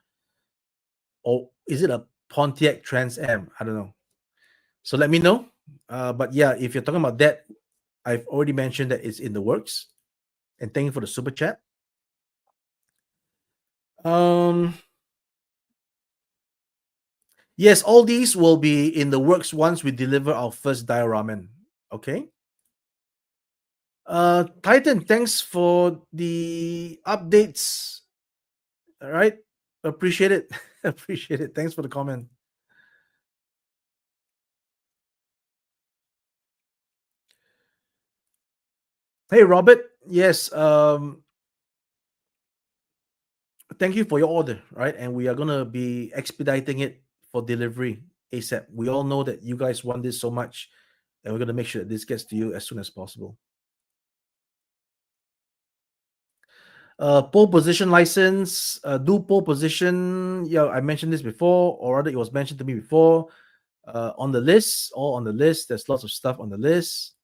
or is it a Pontiac Trans Am? I don't know. So let me know. But yeah, if you're talking about that, I've already mentioned that it's in the works. And thank you for the super chat. Um, yes, all these will be in the works once we deliver our first dioramen. Okay. Titan, thanks for the updates. All right. Appreciate it. Appreciate it. Thanks for the comment. Hey Robert. Yes. Thank you for your order, right? And we are gonna be expediting it for delivery ASAP. We all know that you guys want this so much, and we're gonna make sure that this gets to you as soon as possible. Pole position license, do pole position. Yeah, I mentioned this before, or rather, it was mentioned to me before. On the list, all on the list. There's lots of stuff on the list,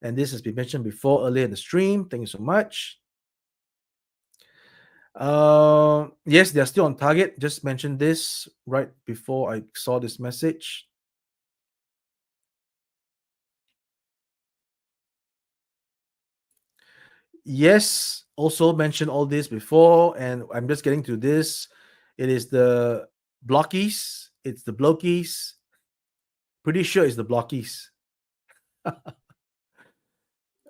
and this has been mentioned before earlier in the stream. Thank you so much. Yes, they're still on target. Just mentioned this right before I saw this message. Yes, also mentioned all this before, and I'm just getting to this. It is the blockies. It's the blokies. Pretty sure it's the blockies.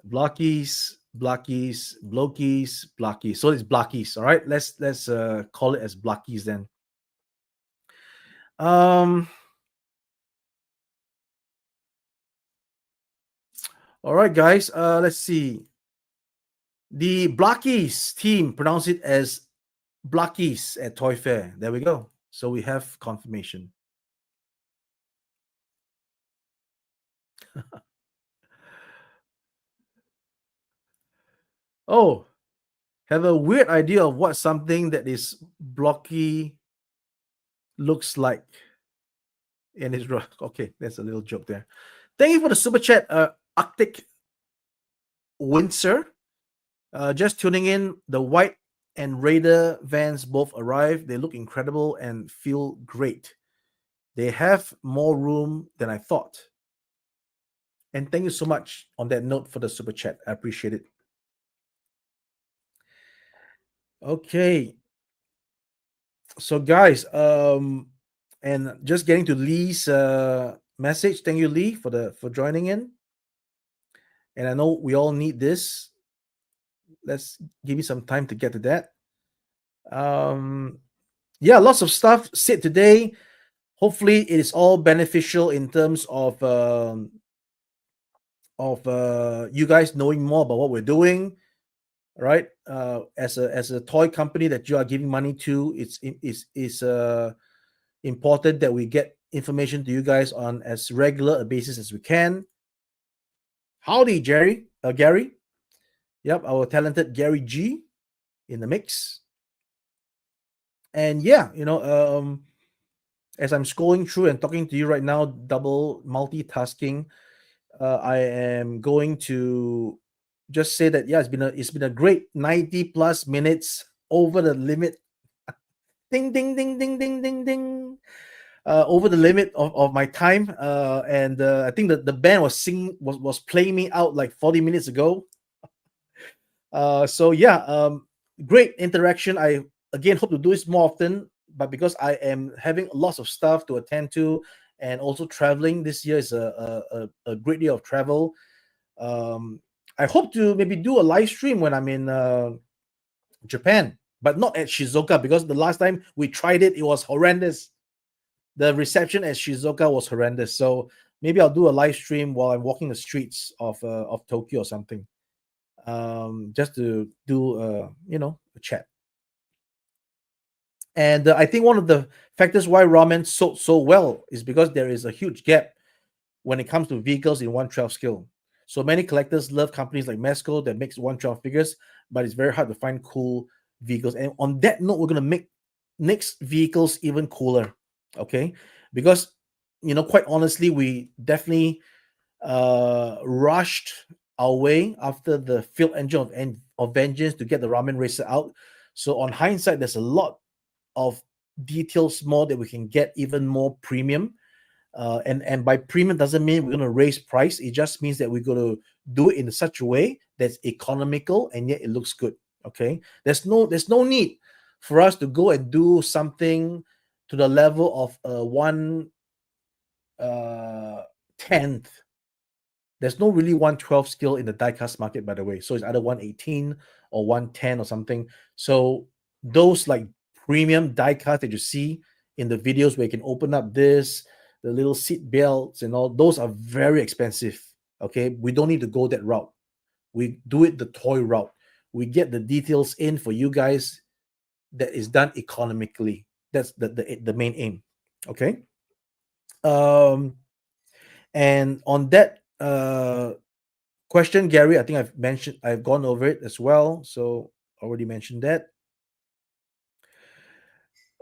Blockies, blockies, blokies, blockies. So it's blockies. All right. Let's call it as blockies then. Um. All right, guys. Let's see. The blockies team pronounce it as blockies at Toy Fair. There we go. So we have confirmation. Oh, have a weird idea of what something that is blocky looks like. And it's okay. That's a little joke there. Thank you for the super chat, Arctic Windsor. Just tuning in. The white and Raider vans both arrived. They look incredible and feel great. They have more room than I thought. And thank you so much on that note for the super chat. I appreciate it. Okay. So guys, and just getting to Lee's message. Thank you, Lee, for joining in. And I know we all need this. Let's give you some time to get to that. Yeah, lots of stuff said today. Hopefully, it is all beneficial in terms of you guys knowing more about what we're doing, right? As a toy company that you are giving money to, it's important that we get information to you guys on as regular a basis as we can. Howdy, Gary. Yep, our talented Gary G in the mix. And yeah, as I'm scrolling through and talking to you right now, double multitasking, I am going to just say that yeah, it's been a great 90 plus minutes over the limit. Ding ding ding ding ding ding ding. Over the limit of my time, and I think that the band was playing me out like 40 minutes ago. So yeah, great interaction. I again hope to do this more often, but because I am having lots of stuff to attend to, and also traveling this year is a great deal of travel. I hope to maybe do a live stream when I'm in Japan, but not at Shizuoka because the last time we tried it, it was horrendous. The reception at Shizuoka was horrendous. So maybe I'll do a live stream while I'm walking the streets of Tokyo or something, just to do a chat. And I think one of the factors why ramen sold so well is because there is a huge gap when it comes to vehicles in 112 scale. So many collectors love companies like Mesco that makes 112 figures, but it's very hard to find cool vehicles. And on that note, we're gonna make next vehicles even cooler. Okay, because quite honestly, we definitely rushed our way after the field engine of vengeance to get the ramen racer out. So on hindsight, there's a lot of details more that we can get even more premium. And by premium doesn't mean we're going to raise price. It just means that we're going to do it in such a way that's economical and yet it looks good. Okay, there's no need for us to go and do something to the level of 1/10. There's no really 1/12 skill in the diecast market, by the way. So it's either 1/18 or 1/10 or something. So those like premium diecast that you see in the videos where you can open up this, the little seat belts and all, those are very expensive. Okay, we don't need to go that route. We do it the toy route. We get the details in for you guys that is done economically. That's the main aim. Okay. And on that question, Gary, I think I've gone over it as well. So already mentioned that.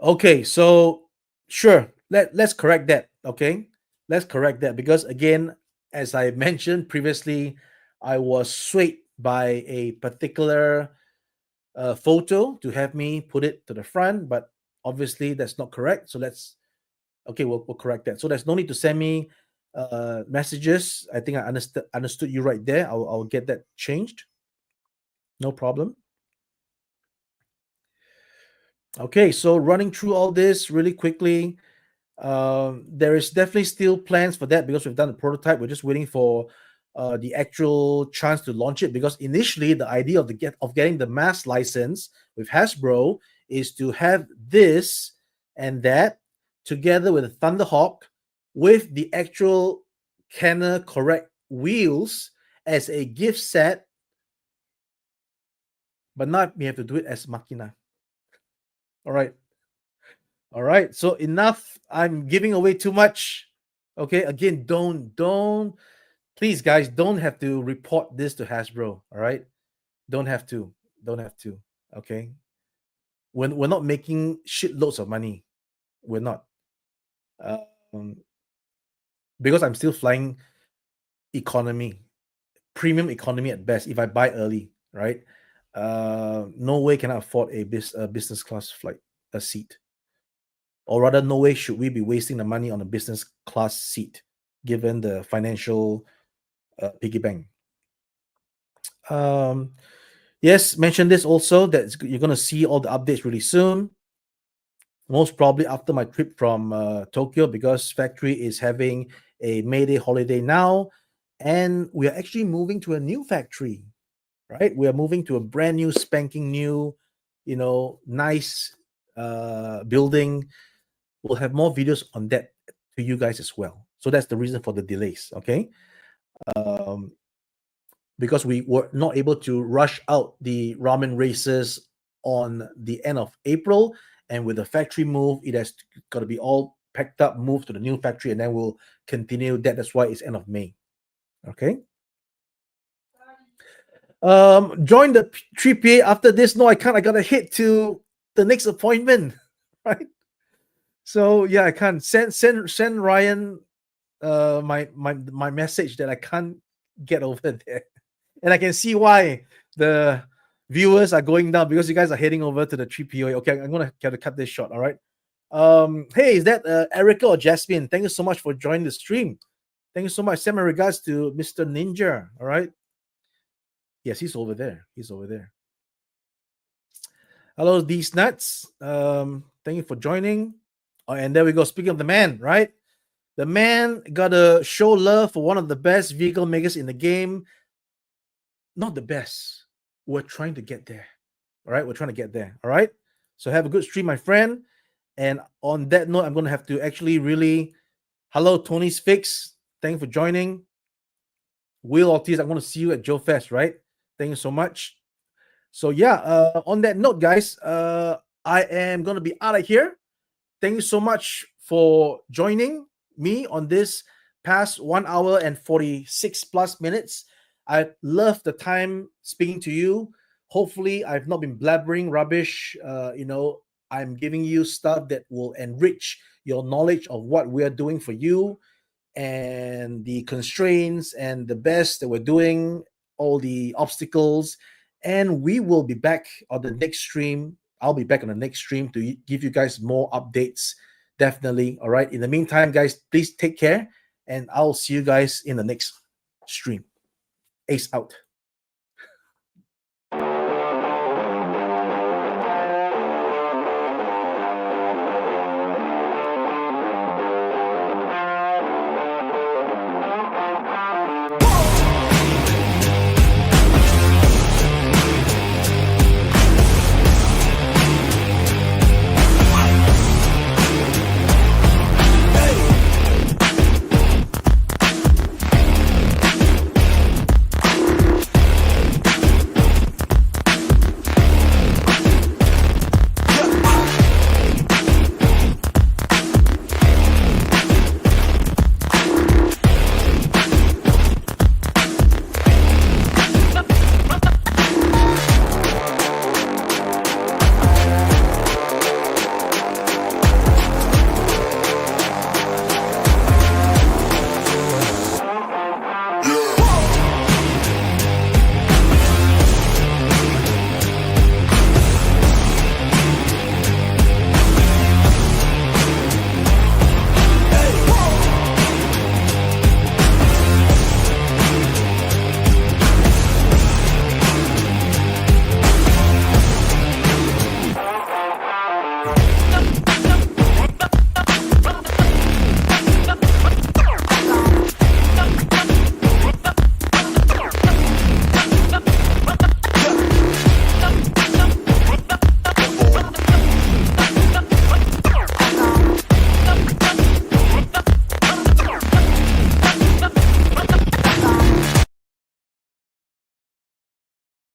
Okay, so sure, let's correct that. Okay, let's correct that because again, as I mentioned previously, I was swayed by a particular photo to have me put it to the front, but obviously that's not correct. So we'll correct that. So there's no need to send me messages. I think I understood you right there. I'll get that changed. No problem. Okay, so running through all this really quickly. There is definitely still plans for that because we've done the prototype. We're just waiting for the actual chance to launch it. Because initially, the idea of getting the mass license with Hasbro is to have this and that together with a Thunderhawk with the actual Kenner correct wheels as a gift set. But not we have to do it as Machina. All right. All right. So enough. I'm giving away too much. Okay. Again, don't please guys don't have to report this to Hasbro. All right. Don't have to. Don't have to. Okay. We're not making shitloads of money. We're not. Um, because I'm still flying economy, premium economy at best. If I buy early, right? No way can I afford a business class flight, a seat. Or rather, no way should we be wasting the money on a business class seat, given the financial piggy bank. Yes, mention this also that you're going to see all the updates really soon. Most probably after my trip from Tokyo, because factory is having a May Day holiday now, and we are actually moving to a new factory. Right, we are moving to a brand new, spanking new, nice building. We'll have more videos on that to you guys as well. So that's the reason for the delays. Okay. Because we were not able to rush out the ramen races on the end of April. And with the factory move, it has got to be all packed up, moved to the new factory, and then we'll continue that. That's why it's end of May. Okay. Join the 3PA after this. No, I can't. I gotta hit to the next appointment. Right. So yeah, I can't send Ryan my message that I can't get over there. And I can see why the viewers are going down because you guys are heading over to the 3PO. Okay, I'm gonna have to cut this short. All right. Hey, is that Erica or Jasmine? Thank you so much for joining the stream. Thank you so much. Send my regards to Mr. Ninja. All right. Yes, he's over there. He's over there. Hello, these nuts. Thank you for joining. Oh, and there we go. Speaking of the man, right? The man got to show love for one of the best vehicle makers in the game. Not the best. We're trying to get there. All right, we're trying to get there. All right. So have a good stream, my friend. And on that note, I'm going to have to actually really. Hello, Tony's Fix. Thank you for joining. Will Ortiz, I'm going to see you at Joe Fest, right? Thank you so much. So yeah, on that note, guys, I am going to be out of here. Thank you so much for joining me on this past 1 hour and 46 plus minutes. I love the time speaking to you. Hopefully, I've not been blabbering rubbish. I'm giving you stuff that will enrich your knowledge of what we are doing for you. and the constraints and the best that we're doing, all the obstacles. And we will be back on the next stream. I'll be back on the next stream to give you guys more updates. Definitely. All right. In the meantime, guys, please take care, and I'll see you guys in the next stream. Ace out.